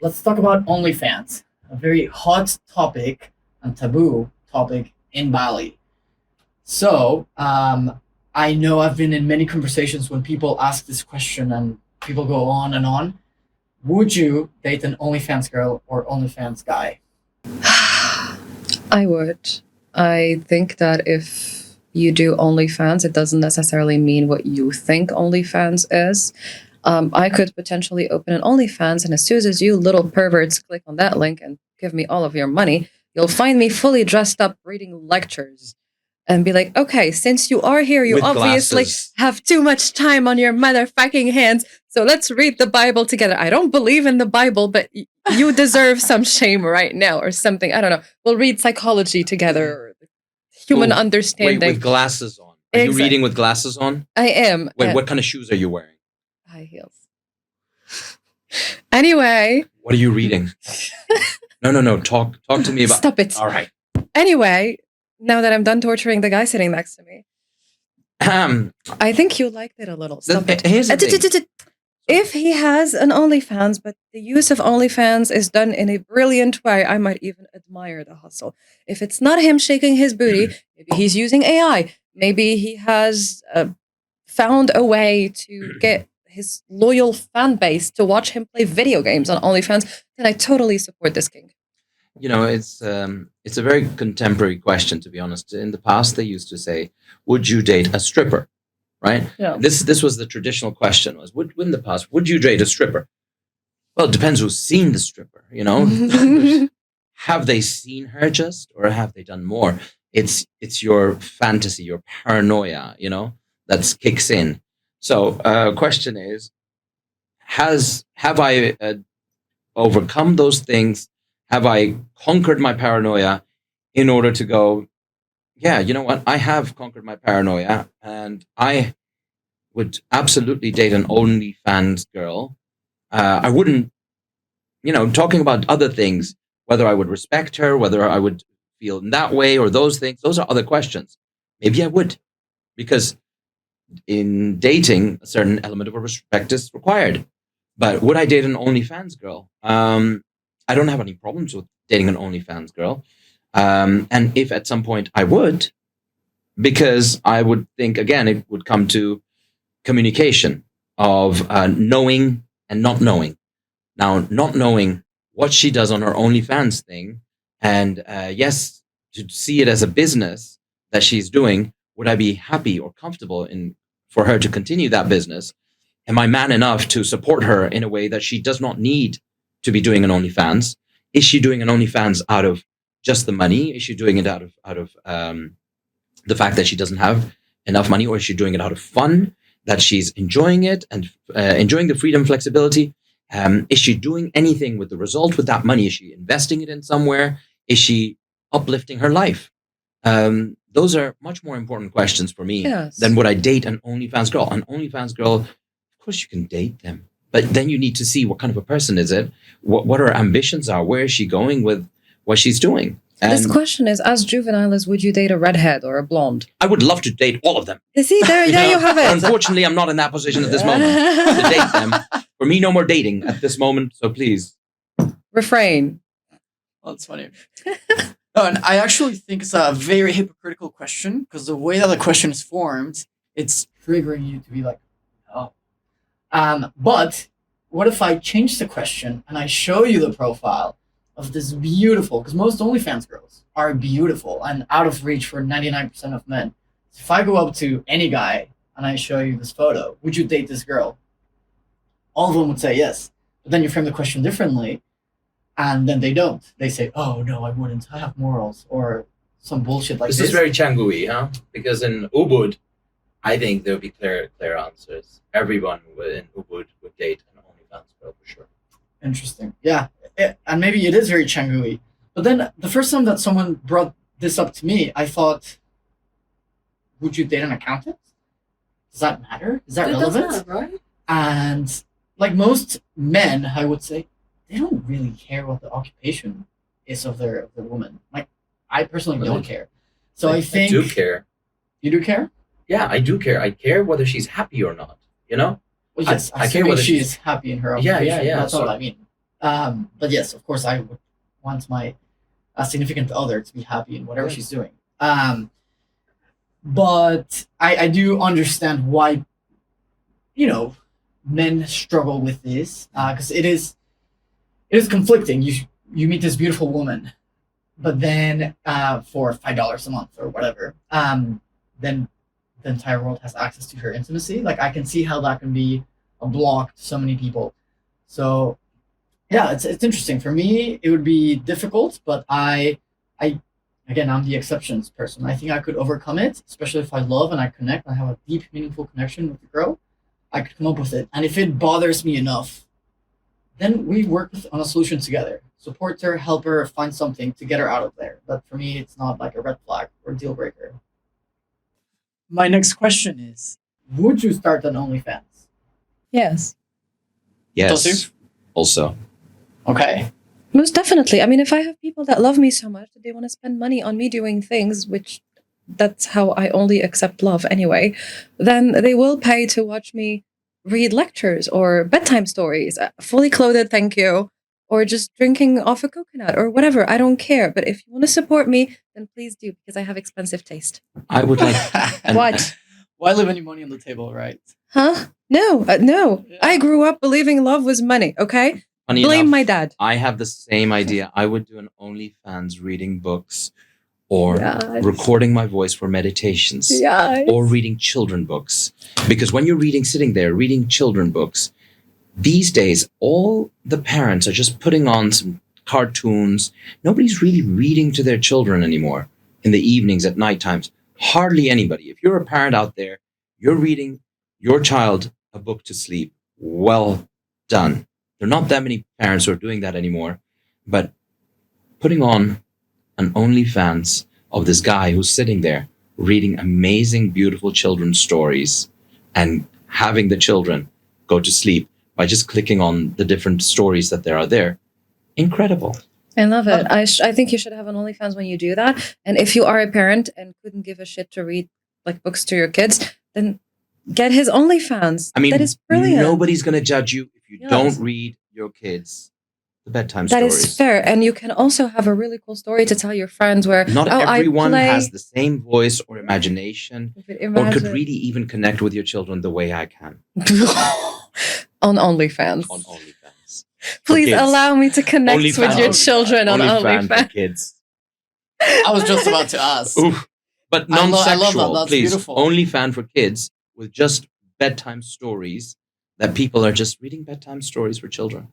Let's talk about OnlyFans, a very hot topic and taboo topic in Bali. So, I know I've been in many conversations when people ask this question and people go on and on. Would you date an OnlyFans girl or OnlyFans guy? I would. I think that if you do OnlyFans, it doesn't necessarily mean what you think OnlyFans is. I could potentially open an OnlyFans, and as soon as you little perverts click on that link and give me all of your money, you'll find me fully dressed up reading lectures and be like, okay, since you are here, you With obviously glasses. have too much time on your motherfucking hands, so let's read the Bible together. I don't believe in the Bible, but you deserve some shame right now or something. I don't know. We'll read psychology together, or human understanding. Wait, with glasses on. Are you reading with glasses on? I am. Wait, what kind of shoes are you wearing? High heels. Anyway. What are you reading? No. Talk to me about. Stop it. All right. Anyway, now that I'm done torturing the guy sitting next to me, I think you liked it a little. Stop it. Here's the thing. If he has an OnlyFans, but the use of OnlyFans is done in a brilliant way, I might even admire the hustle. If it's not him shaking his booty, maybe he's using AI. Maybe he has found a way to get his loyal fan base to watch him play video games on OnlyFans, then I totally support this king. You know, it's a very contemporary question, to be honest. In the past, they used to say, "Would you date a stripper?" Right? Yeah. This was the traditional question: was in the past, would you date a stripper? Well, it depends who's seen the stripper. You know, have they seen her just, or have they done more? It's your fantasy, your paranoia. You know, that kicks in. So, question is, have I overcome those things? Have I conquered my paranoia in order to go, yeah, you know what? I have conquered my paranoia, and I would absolutely date an OnlyFans girl. I wouldn't, talking about other things, whether I would respect her, whether I would feel in that way or those things, those are other questions. Maybe I would, because in dating, a certain element of respect is required. But would I date an OnlyFans girl? I don't have any problems with dating an OnlyFans girl. And if at some point I would, because I would think, again, it would come to communication of knowing and not knowing. Now, not knowing what she does on her OnlyFans thing, and yes, to see it as a business that she's doing, would I be happy or comfortable for her to continue that business? Am I man enough to support her in a way that she does not need to be doing an OnlyFans? Is she doing an OnlyFans out of just the money? Is she doing it out of the fact that she doesn't have enough money, or is she doing it out of fun, that she's enjoying it and enjoying the freedom, flexibility? Is she doing anything with the result with that money? Is she investing it in somewhere? Is she uplifting her life? Those are much more important questions for me than would I date an OnlyFans girl. An OnlyFans girl, of course you can date them, but then you need to see what kind of a person is it, what her ambitions are, where is she going with what she's doing. And this question is as juvenile as would you date a redhead or a blonde? I would love to date all of them. You see, there you have it. Unfortunately, I'm not in that position at this moment to date them. For me, no more dating at this moment, so please. Refrain. Well, that's funny. No, and I actually think it's a very hypocritical question, because the way that the question is formed, it's triggering you to be like, oh. But what if I change the question and I show you the profile of this beautiful, because most OnlyFans girls are beautiful and out of reach for 99% of men. So if I go up to any guy and I show you this photo, would you date this girl? All of them would say yes. But then you frame the question differently, and then they don't. They say, oh, no, I wouldn't. I have morals, or some bullshit like this. This is very Changgui, huh? Because in Ubud, I think there would be clear answers. Everyone in Ubud would date an OnlyFans girl for sure. Interesting. Yeah. And maybe it is very Changgui. But then the first time that someone brought this up to me, I thought, would you date an accountant? Does that matter? Is that relevant? Does matter, right? And like most men, I would say, they don't really care what the occupation is of their woman. Like, I personally don't care. So I think... I do care. You do care? Yeah, I do care. I care whether she's happy or not, you know? Well, yes, I care whether she's happy in her occupation. Yeah. That's all I mean. But yes, of course, I would want my significant other to be happy in whatever she's doing. But I do understand why, men struggle with this, because it is conflicting. You meet this beautiful woman, but then for $5 a month or whatever, then the entire world has access to her intimacy. Like, I can see how that can be a block to so many people. So yeah, it's interesting. For me, it would be difficult, but again, I'm the exceptions person. I think I could overcome it, especially if I love and I connect and I have a deep, meaningful connection with the girl. I could come up with it. And if it bothers me enough, then we work on a solution together. Support her, help her, find something to get her out of there. But for me, it's not like a red flag or deal breaker. My next question is, would you start an OnlyFans? Yes. Yes. Tosu? Also. Okay. Most definitely. I mean, if I have people that love me so much that they want to spend money on me doing things, which that's how I only accept love anyway, then they will pay to watch me read lectures or bedtime stories, fully clothed, thank you, or just drinking off a coconut or whatever. I don't care. But if you want to support me, then please do, because I have expensive taste. I would like... What? Why leave any money on the table, right? Huh? No, no. Yeah. I grew up believing love was money, okay? Funny Blame enough, my dad. I have the same idea. I would do an OnlyFans reading books or Yes. recording my voice for meditations Yes. or reading children books. Because when you're sitting there reading children books, these days, all the parents are just putting on some cartoons. Nobody's really reading to their children anymore in the evenings, at night times. Hardly anybody. If you're a parent out there, you're reading your child a book to sleep. Well done. There are not that many parents who are doing that anymore, but putting on an OnlyFans of this guy who's sitting there reading amazing, beautiful children's stories and having the children go to sleep by just clicking on the different stories that there are there. Incredible. I love it. I think you should have an OnlyFans when you do that. And if you are a parent and couldn't give a shit to read like books to your kids, then get his OnlyFans. I mean, that is brilliant. nobody's going to judge you if you Yes. don't read your kids the bedtime That stories. is fair. And you can also have a really cool story to tell your friends where Not I everyone play... has the same voice or imagination or could Imagine. really even connect with your children the way I can on OnlyFans. on OnlyFans. Please kids. allow me to connect with OnlyFans. your children on OnlyFans for OnlyFans. kids. I was just about to ask. Oof. But I love non-sexual, that. That's please. beautiful. OnlyFans for kids with just bedtime stories that people are just reading bedtime stories for children.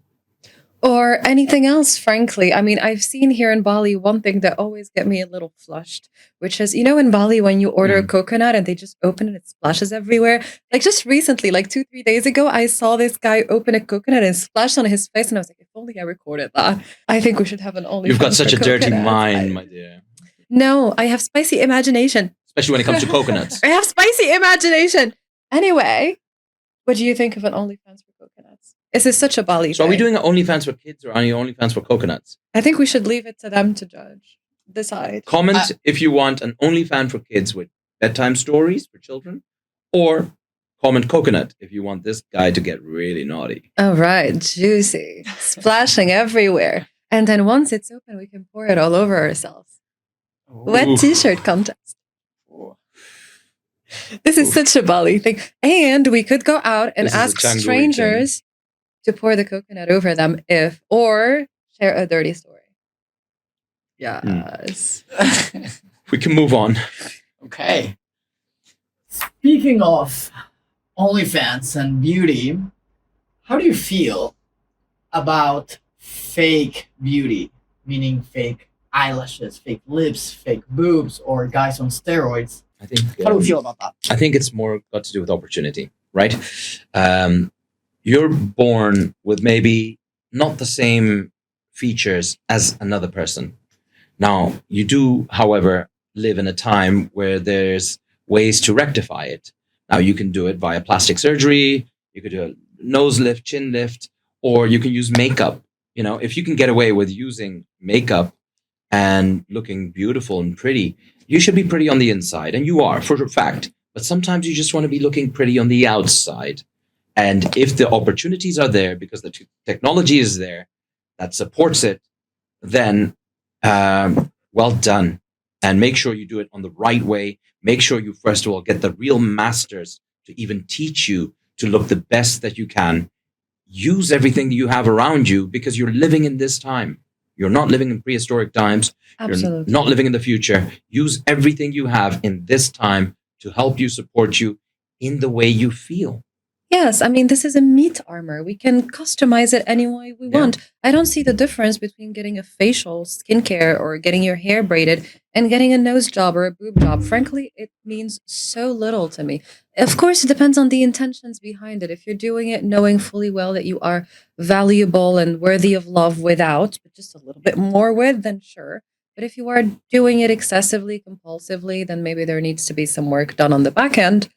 Or anything else, frankly. I mean, I've seen here in Bali one thing that always get me a little flushed, which is, in Bali when you order a coconut and they just open it, it splashes everywhere. Like just recently, like 2-3 days ago, I saw this guy open a coconut and splash on his face, and I was like, if only I recorded that. I think we should have an OnlyFans. You've got such for a dirty coconuts. mind, my dear. No, I have spicy imagination. Especially when it comes to coconuts. I have spicy imagination. Anyway, what do you think of an OnlyFans for coconuts? This is such a Bali So are we thing. doing an OnlyFans for kids or OnlyFans for coconuts? I think we should leave it to them to judge, decide. Comment if you want an OnlyFans for kids with bedtime stories for children, or comment coconut if you want this guy to get really naughty. All right, juicy, splashing everywhere. And then once it's open, we can pour it all over ourselves. Wet Oof. t-shirt contest. This is such a Bali thing. And we could go out and This is a ask Changgui strangers to pour the coconut over them or share a dirty story. Yes. We can move on. Okay. Speaking of OnlyFans and beauty, how do you feel about fake beauty, meaning fake eyelashes, fake lips, fake boobs, or guys on steroids? I think How do you feel about that? I think it's more got to do with opportunity, right? You're born with maybe not the same features as another person. Now, you do, however, live in a time where there's ways to rectify it. Now, you can do it via plastic surgery, you could do a nose lift, chin lift, or you can use makeup. You know, if you can get away with using makeup and looking beautiful and pretty, you should be pretty on the inside, and you are for a fact. But sometimes you just want to be looking pretty on the outside. And if the opportunities are there because the technology is there that supports it, then well done. And make sure you do it on the right way. Make sure you, first of all, get the real masters to even teach you to look the best that you can. Use everything that you have around you because you're living in this time. You're not living in prehistoric times. Absolutely. You're not living in the future. Use everything you have in this time to help you, support you in the way you feel. Yes, I mean, this is a meat armor. We can customize it any way we Yeah. want. I don't see the difference between getting a facial skincare or getting your hair braided and getting a nose job or a boob job. Frankly, it means so little to me. Of course, it depends on the intentions behind it. If you're doing it knowing fully well that you are valuable and worthy of love without, but just a little bit more with, then sure. But if you are doing it excessively, compulsively, then maybe there needs to be some work done on the back end.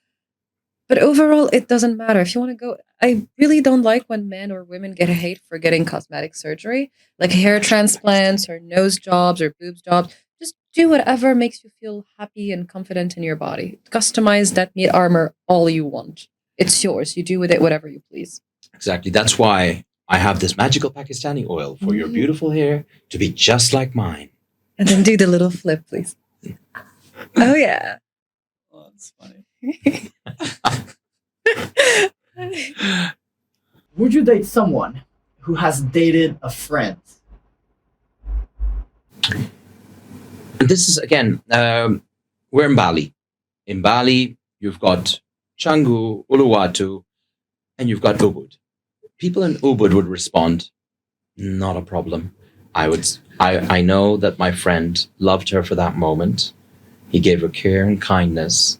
But overall, it doesn't matter. If you want to go, I really don't like when men or women get hate for getting cosmetic surgery, like hair transplants or nose jobs or boobs jobs. Just do whatever makes you feel happy and confident in your body. Customize that meat armor all you want. It's yours. You do with it whatever you please. Exactly. That's why I have this magical Pakistani oil for your beautiful hair to be just like mine. And then do the little flip, please. Oh, yeah. Oh, that's funny. Would you date someone who has dated a friend? And this is, again, we're in Bali. In Bali, you've got Canggu, Uluwatu, and you've got Ubud. People in Ubud would respond, not a problem. I know that my friend loved her for that moment. He gave her care and kindness.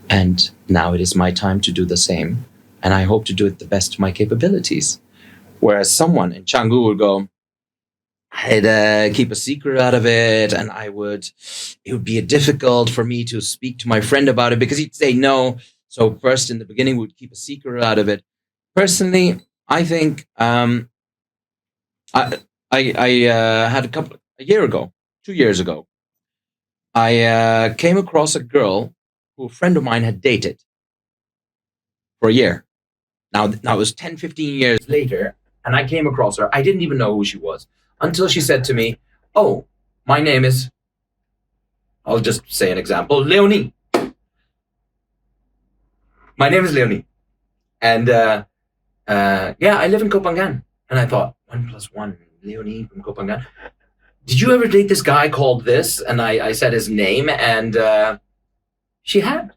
And now it is my time to do the same. And I hope to do it the best of my capabilities. Whereas someone in Canggu would go, I'd keep a secret out of it. And it would be difficult for me to speak to my friend about it because he'd say no. So first in the beginning, we'd keep a secret out of it. Personally, I think I had a year ago, 2 years ago, I came across a girl who a friend of mine had dated for a year. Now it was 10, 15 years later, and I came across her. I didn't even know who she was until she said to me, oh, my name is, I'll just say an example, Leonie. My name is Leonie. And yeah, I live in Kopangan. And I thought, 1 + 1, Leonie from Kopangan. Did you ever date this guy called this? And I said his name, and she had.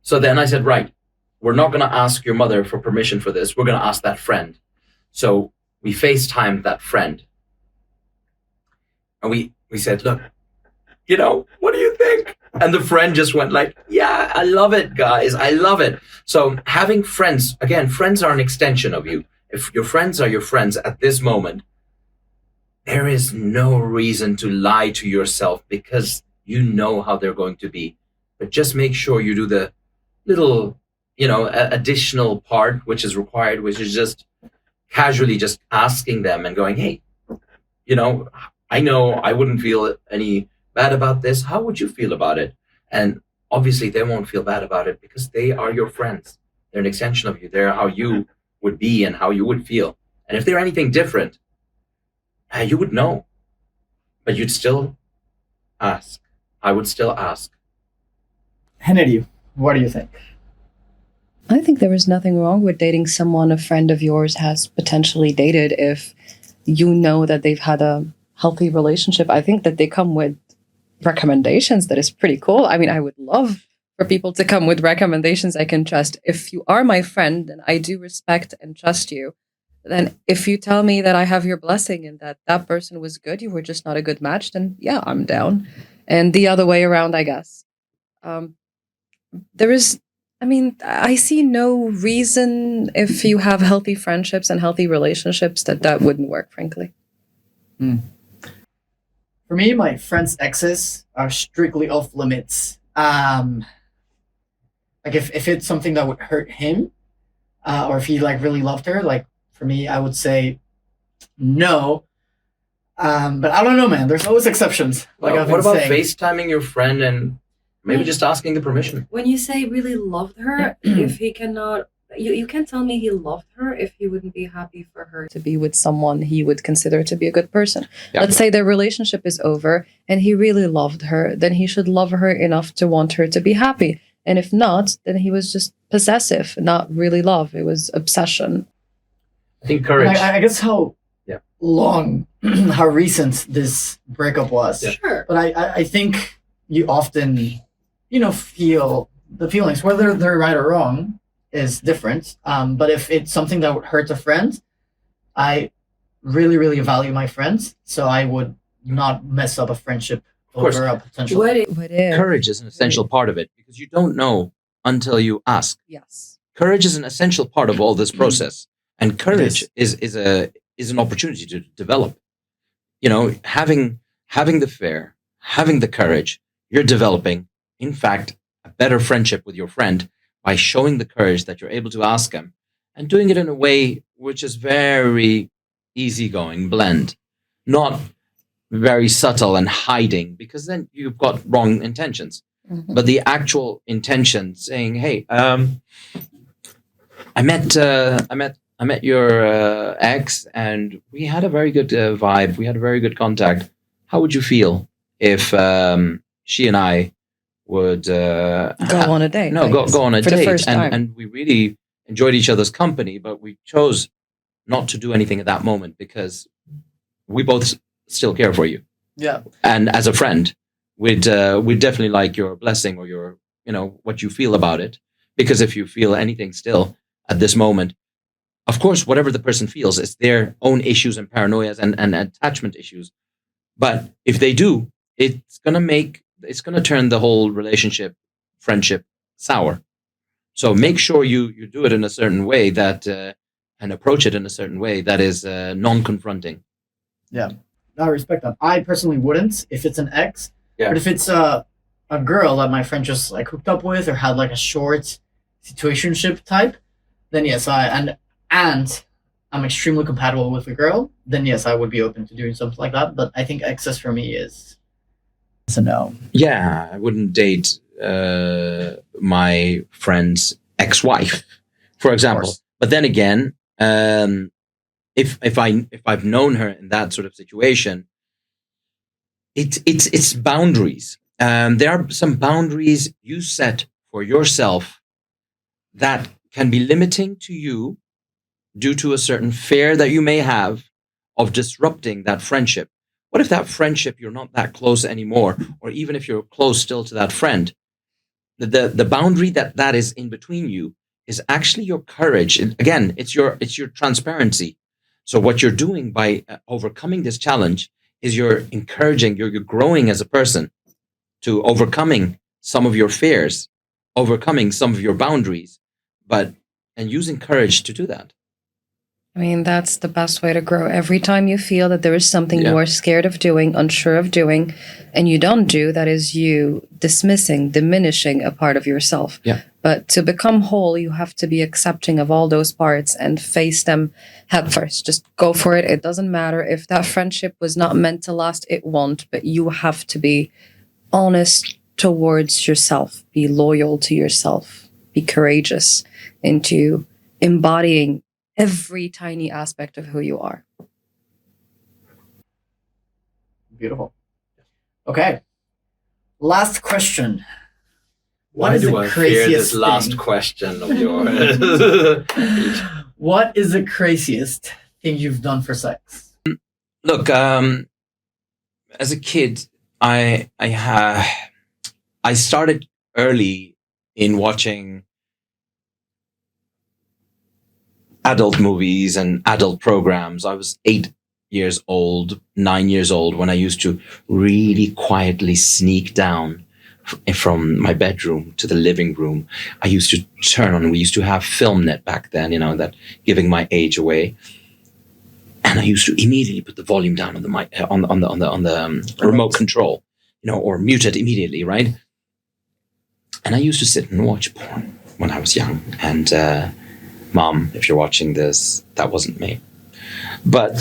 So then I said, right, we're not going to ask your mother for permission for this. We're going to ask that friend. So we FaceTimed that friend. And we said, look, what do you think? And the friend just went like, yeah, I love it, guys. I love it. So having friends, again, friends are an extension of you. If your friends are your friends at this moment, there is no reason to lie to yourself because you know how they're going to be. But just make sure you do the little, additional part which is required, which is just casually just asking them and going, hey, I know I wouldn't feel any bad about this. How would you feel about it? And obviously they won't feel bad about it because they are your friends. They're an extension of you. They're how you would be and how you would feel. And if they're anything different, you would know. But you'd still ask. I would still ask. Hennedy, what do you think? I think there is nothing wrong with dating someone a friend of yours has potentially dated if you know that they've had a healthy relationship. I think that they come with recommendations that is pretty cool. I mean, I would love for people to come with recommendations I can trust. If you are my friend and I do respect and trust you, then if you tell me that I have your blessing and that that person was good, you were just not a good match, then yeah, I'm down. And the other way around, I guess. Um, there is, I mean, I see no reason if you have healthy friendships and healthy relationships that that wouldn't work, frankly. For me, my friends' exes are strictly off limits. Like if it's something that would hurt him, or if he like really loved her, like for me, I would say no. But I don't know, man. There's always exceptions. Like I've what been about saying. FaceTiming your friend and maybe Yeah. just asking the permission? When you say really loved her, if he cannot, you can't tell me he loved her if he wouldn't be happy for her. To be with someone he would consider to be a good person. Yeah. Let's say their relationship is over and he really loved her, then he should love her enough to want her to be happy. And if not, then he was just possessive, not really love. It was obsession. I think And courage. I guess how Yeah. long, how recent this breakup was. Yeah. Sure. But I think you often, feel the feelings, whether they're right or wrong, is different. But if it's something that would hurt a friend, I really, really value my friends, so I would not mess up a friendship Of course. over a potential. What if, What if? Courage is an essential part of it because you don't know until you ask. Yes. Courage is an essential part of all this process, and courage is. is an opportunity to develop. Having the fear, having the courage, you're developing, in fact, a better friendship with your friend by showing the courage that you're able to ask him and doing it in a way which is very easygoing, blend, not very subtle and hiding, because then you've got wrong intentions. Mhm. But the actual intention, saying, "Hey, I met your ex, and we had a very good vibe. We had a very good contact. How would you feel if she and I would Go on a date. no I go guess, go on a for date, the first time. and we really enjoyed each other's company, but we chose not to do anything at that moment because we both still care for you, Yeah. and as a friend, we'd definitely like your blessing or your what you feel about it, because if you feel anything still at this moment, of course, whatever the person feels is their own issues and paranoias and attachment issues. But if they do, it's gonna turn the whole relationship, friendship, sour. So make sure you do it in a certain way that and approach it in a certain way that is non-confronting. Yeah. I respect that. I personally wouldn't if it's an ex. Yeah. But if it's a girl that my friend just like hooked up with or had like a short situationship type, then yes, and I'm extremely compatible with the girl, then yes, I would be open to doing something like that. But I think excess for me is a no. Yeah, I wouldn't date my friend's ex-wife, for example. course. But then again, if I've known her in that sort of situation, it's boundaries. There are some boundaries you set for yourself that can be limiting to you due to a certain fear that you may have of disrupting that friendship. What if that friendship you're not that close anymore, or even if you're close still to that friend, the boundary that is in between you is actually your courage. And again, it's your transparency. So what you're doing by overcoming this challenge is you're encouraging, you're growing as a person to overcoming some of your fears, overcoming some of your boundaries, and using courage to do that. I mean, that's the best way to grow. Every time you feel that there is something Yeah. you are scared of doing, unsure of doing, and you don't do, that is you dismissing, diminishing a part of yourself. Yeah. But to become whole, you have to be accepting of all those parts and face them head first. Just go for it. It doesn't matter if that friendship was not meant to last, it won't. But you have to be honest towards yourself, be loyal to yourself, be courageous into embodying every tiny aspect of who you are. Beautiful. Okay. Last question. What Why is do the I fear craziest this last thing? question of yours? What is the craziest thing you've done for sex? Look, as a kid, I started early in watching adult movies and adult programs. I was 8 years old, 9 years old when I used to really quietly sneak down from my bedroom to the living room. I used to turn on, we used to have FilmNet back then, you know, that giving my age away. And I used to immediately put the volume down on the mic, on the remote control, you know, or mute it immediately, right? And I used to sit and watch porn when I was young. And Mom, if you're watching this, that wasn't me. But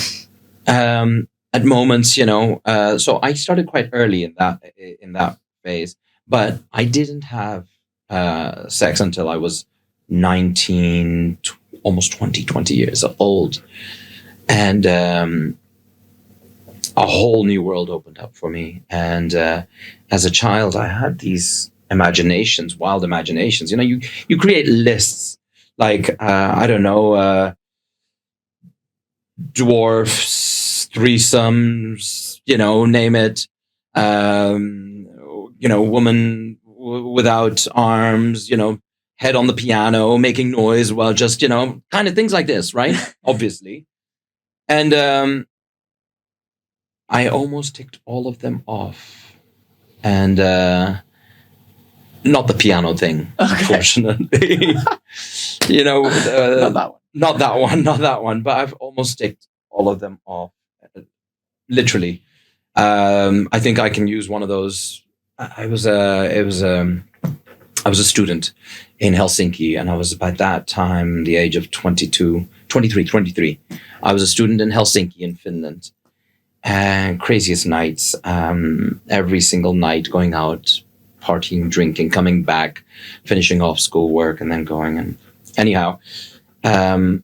at moments, you know, so I started quite early in that phase. But I didn't have sex until I was 19, almost 20 years old. And a whole new world opened up for me. And as a child, I had these imaginations, wild imaginations. You know, you create lists like, I don't know, dwarfs, threesomes, you know, name it. You know, woman without arms, you know, head on the piano, making noise while just, you know, kind of things like this, right? Obviously. And I almost ticked all of them off. And not the piano thing, unfortunately. You know, not that one. But I've almost ticked all of them off, literally. I think I can use one of those. I was a student in Helsinki, and I was by that time the age of 23. I was a student in Helsinki in Finland, and craziest nights, every single night going out, partying, drinking, coming back, finishing off schoolwork, and then going. And anyhow, and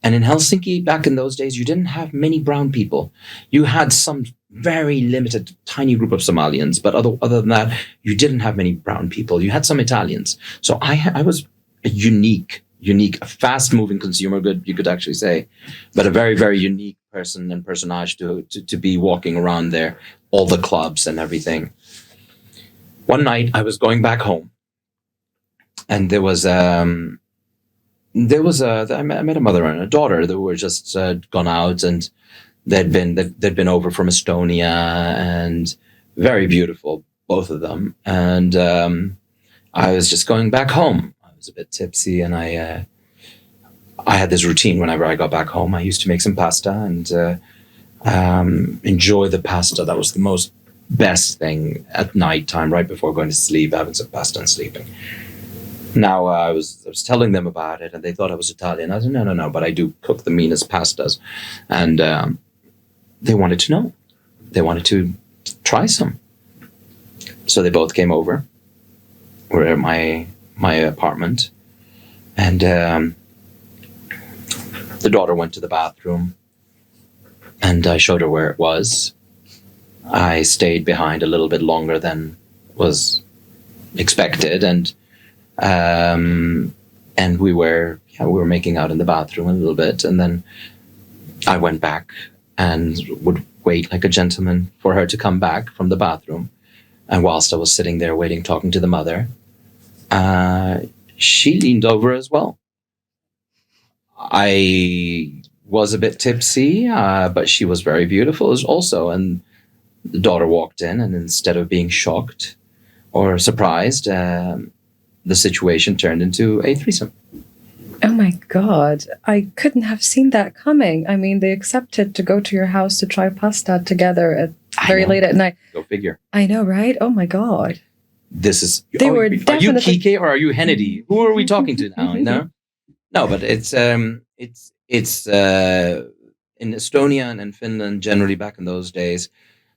in Helsinki back in those days, you didn't have many brown people. You had some very limited, tiny group of Somalians, but other than that, you didn't have many brown people. You had some Italians. So I was a unique, a fast-moving consumer good, you could actually say, but a very, very unique person and personage to be walking around there, all the clubs and everything. One night I was going back home, and I met a mother and a daughter that were just gone out, and they'd been over from Estonia, and very beautiful, both of them. And I was just going back home. I was a bit tipsy, and I had this routine whenever I got back home. I used to make some pasta and enjoy the pasta. That was the most best thing at night time, right before going to sleep, having some pasta and sleeping. Now I was telling them about it, and they thought I was Italian. I said, no, but I do cook the meanest pastas. And they wanted to know. They wanted to try some. So they both came over. We're at my apartment. And the daughter went to the bathroom, and I showed her where it was. I stayed behind a little bit longer than was expected, and we were making out in the bathroom a little bit, and then I went back and would wait like a gentleman for her to come back from the bathroom. And whilst I was sitting there waiting, talking to the mother, she leaned over as well. I was a bit tipsy, but she was very beautiful also. And the daughter walked in, and instead of being shocked or surprised, the situation turned into a threesome. Oh my God. I couldn't have seen that coming. I mean, they accepted to go to your house to try pasta together at very late at night. Go figure. I know, right? Oh my God. This is... They were Are you definitely... Kike or are you Hennedy? Who are we talking to now? No, but it's in Estonia and in Finland, generally back in those days,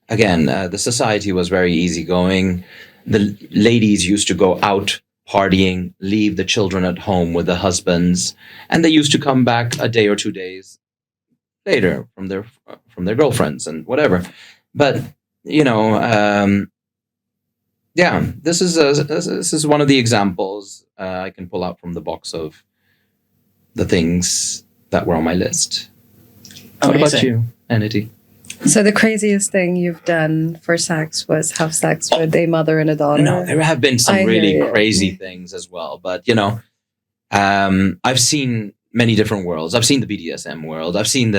again, the society was very easygoing. The ladies used to go out partying, leave the children at home with the husbands, and they used to come back a day or 2 days later from their girlfriends and whatever. But you know, this is one of the examples I can pull out from the box of the things that were on my list. What about you, Anity? So the craziest thing you've done for sex was have sex with a mother and a daughter? No, there have been some I really hear you. crazy things as well. But, I've seen many different worlds. I've seen the BDSM world. I've seen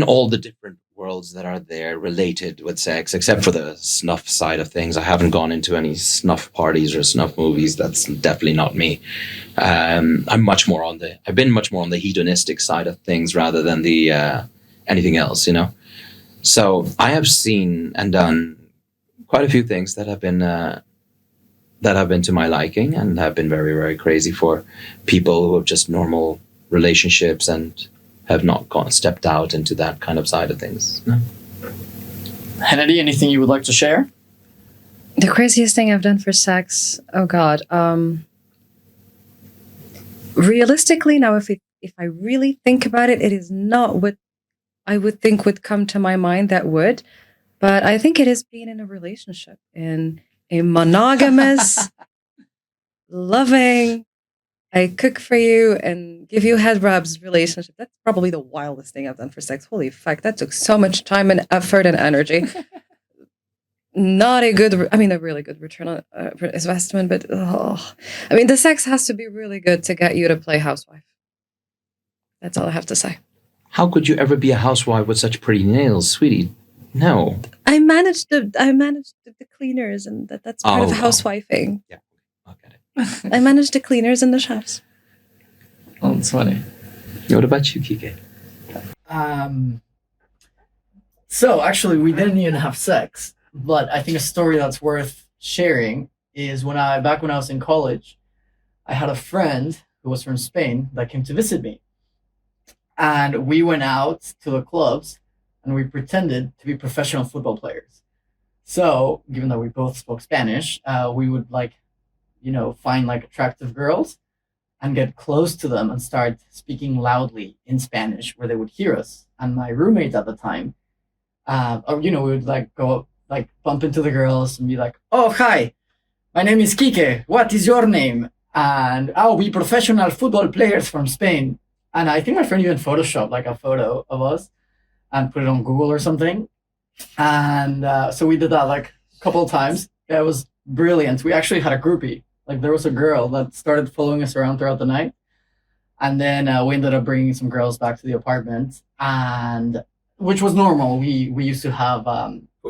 all the different worlds that are there related with sex, except for the snuff side of things. I haven't gone into any snuff parties or snuff movies. That's definitely not me. I've been much more on the hedonistic side of things rather than the anything else, So I have seen and done quite a few things that have been to my liking and have been very, very crazy for people who have just normal relationships and have not stepped out into that kind of side of things. No. Hannity, anything you would like to share? The craziest thing I've done for sex, oh God. Realistically, now if I really think about it, it is not what I would think would come to my mind that would. But I think it is being in a relationship, in a monogamous, loving, I cook for you and give you head rubs relationship. That's probably the wildest thing I've done for sex. Holy fuck, that took so much time and effort and energy. Not a really good return on investment, but the sex has to be really good to get you to play housewife. That's all I have to say. How could you ever be a housewife with such pretty nails, sweetie? No. I managed the cleaners, and that's part of housewifing. Yeah, I'll get it. I managed the cleaners and the chefs. Oh, that's funny. What about you, Kike? So actually, we didn't even have sex, but I think a story that's worth sharing is back when I was in college, I had a friend who was from Spain that came to visit me, and we went out to the clubs, and we pretended to be professional football players. So, given that we both spoke Spanish, we would find attractive girls and get close to them and start speaking loudly in Spanish where they would hear us. And my roommate at the time, we would go bump into the girls and be like, "Oh, hi, my name is Kike. What is your name?" And, "Oh, we professional football players from Spain." And I think my friend even photoshopped a photo of us and put it on Google or something. And so we did that a couple of times. It was brilliant. We actually had a groupie. There was a girl that started following us around throughout the night. And then we ended up bringing some girls back to the apartment, and which was normal. We used to have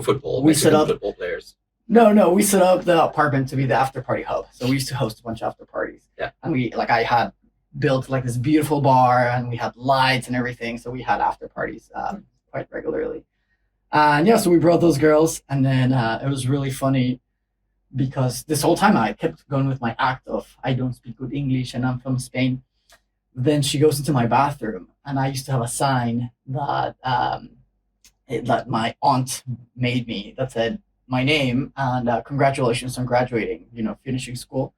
football. We set up football players. No, we set up the apartment to be the after party hub. So we used to host a bunch of after parties. Yeah. And I had built this beautiful bar, and we had lights and everything. So we had after parties quite regularly. And so we brought those girls, and then it was really funny because this whole time I kept going with my act of I don't speak good English and I'm from Spain. Then she goes into my bathroom, and I used to have a sign that that my aunt made me that said my name and congratulations on graduating, finishing school.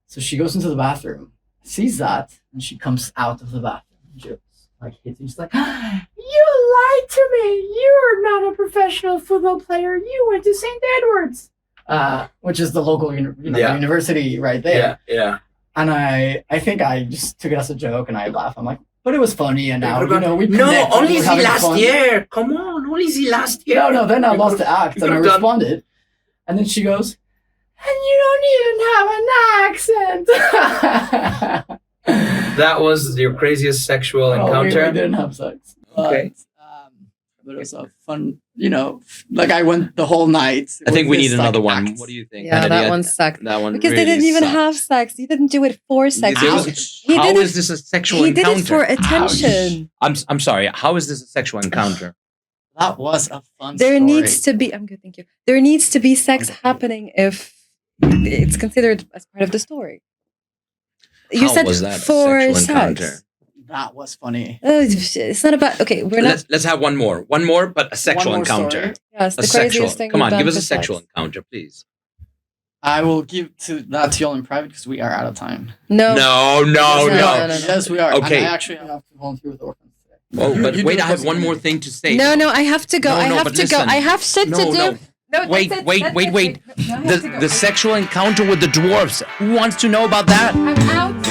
So she goes into the bathroom, sees that, and she comes out of the bathroom. Just hits me. She's like, "You lied to me. You're not a professional football player. You went to St. Edward's." Which is the local university right there. Yeah. And I think I just took it as a joke, and I laughed. I'm like, but it was funny, and now we no, connect, only we're the having last fun. year. Come on, only the last year. No, then I lost the act, and I responded, and then she goes, "And you don't even have an accent." That was your craziest sexual encounter? We didn't have sex. Okay. But it was a fun, I went the whole night. I think we need another one. What do you think? Yeah, that one sucked. That one because really they didn't even sucked. have sex. You didn't do it for sex. How is this a sexual encounter? He did it for attention. I'm sorry. How is this a sexual encounter? That was a fun There story. needs to be. I'm good, thank you. There needs to be sex happening if it's considered as part of the story. You How said was that a for sexual sex. encounter? That was funny. It's not about. Okay, we're not. Let's have one more, but a sexual One more encounter. story. Yes, the A sexual. craziest thing. Come you've on, done give us for a sexual sex. encounter, please. I will give that to y'all in private because we are out of time. No. No. Yes, we are. Okay. And I actually have to volunteer with orphans today. Oh, but You wait, do I have the one more possibility. thing to say. No, I have to go. No, I no, have but to go. listen. I have shit to do. No. No, Wait. that's it. The sexual encounter with the dwarfs. Who wants to know about that? I'm out.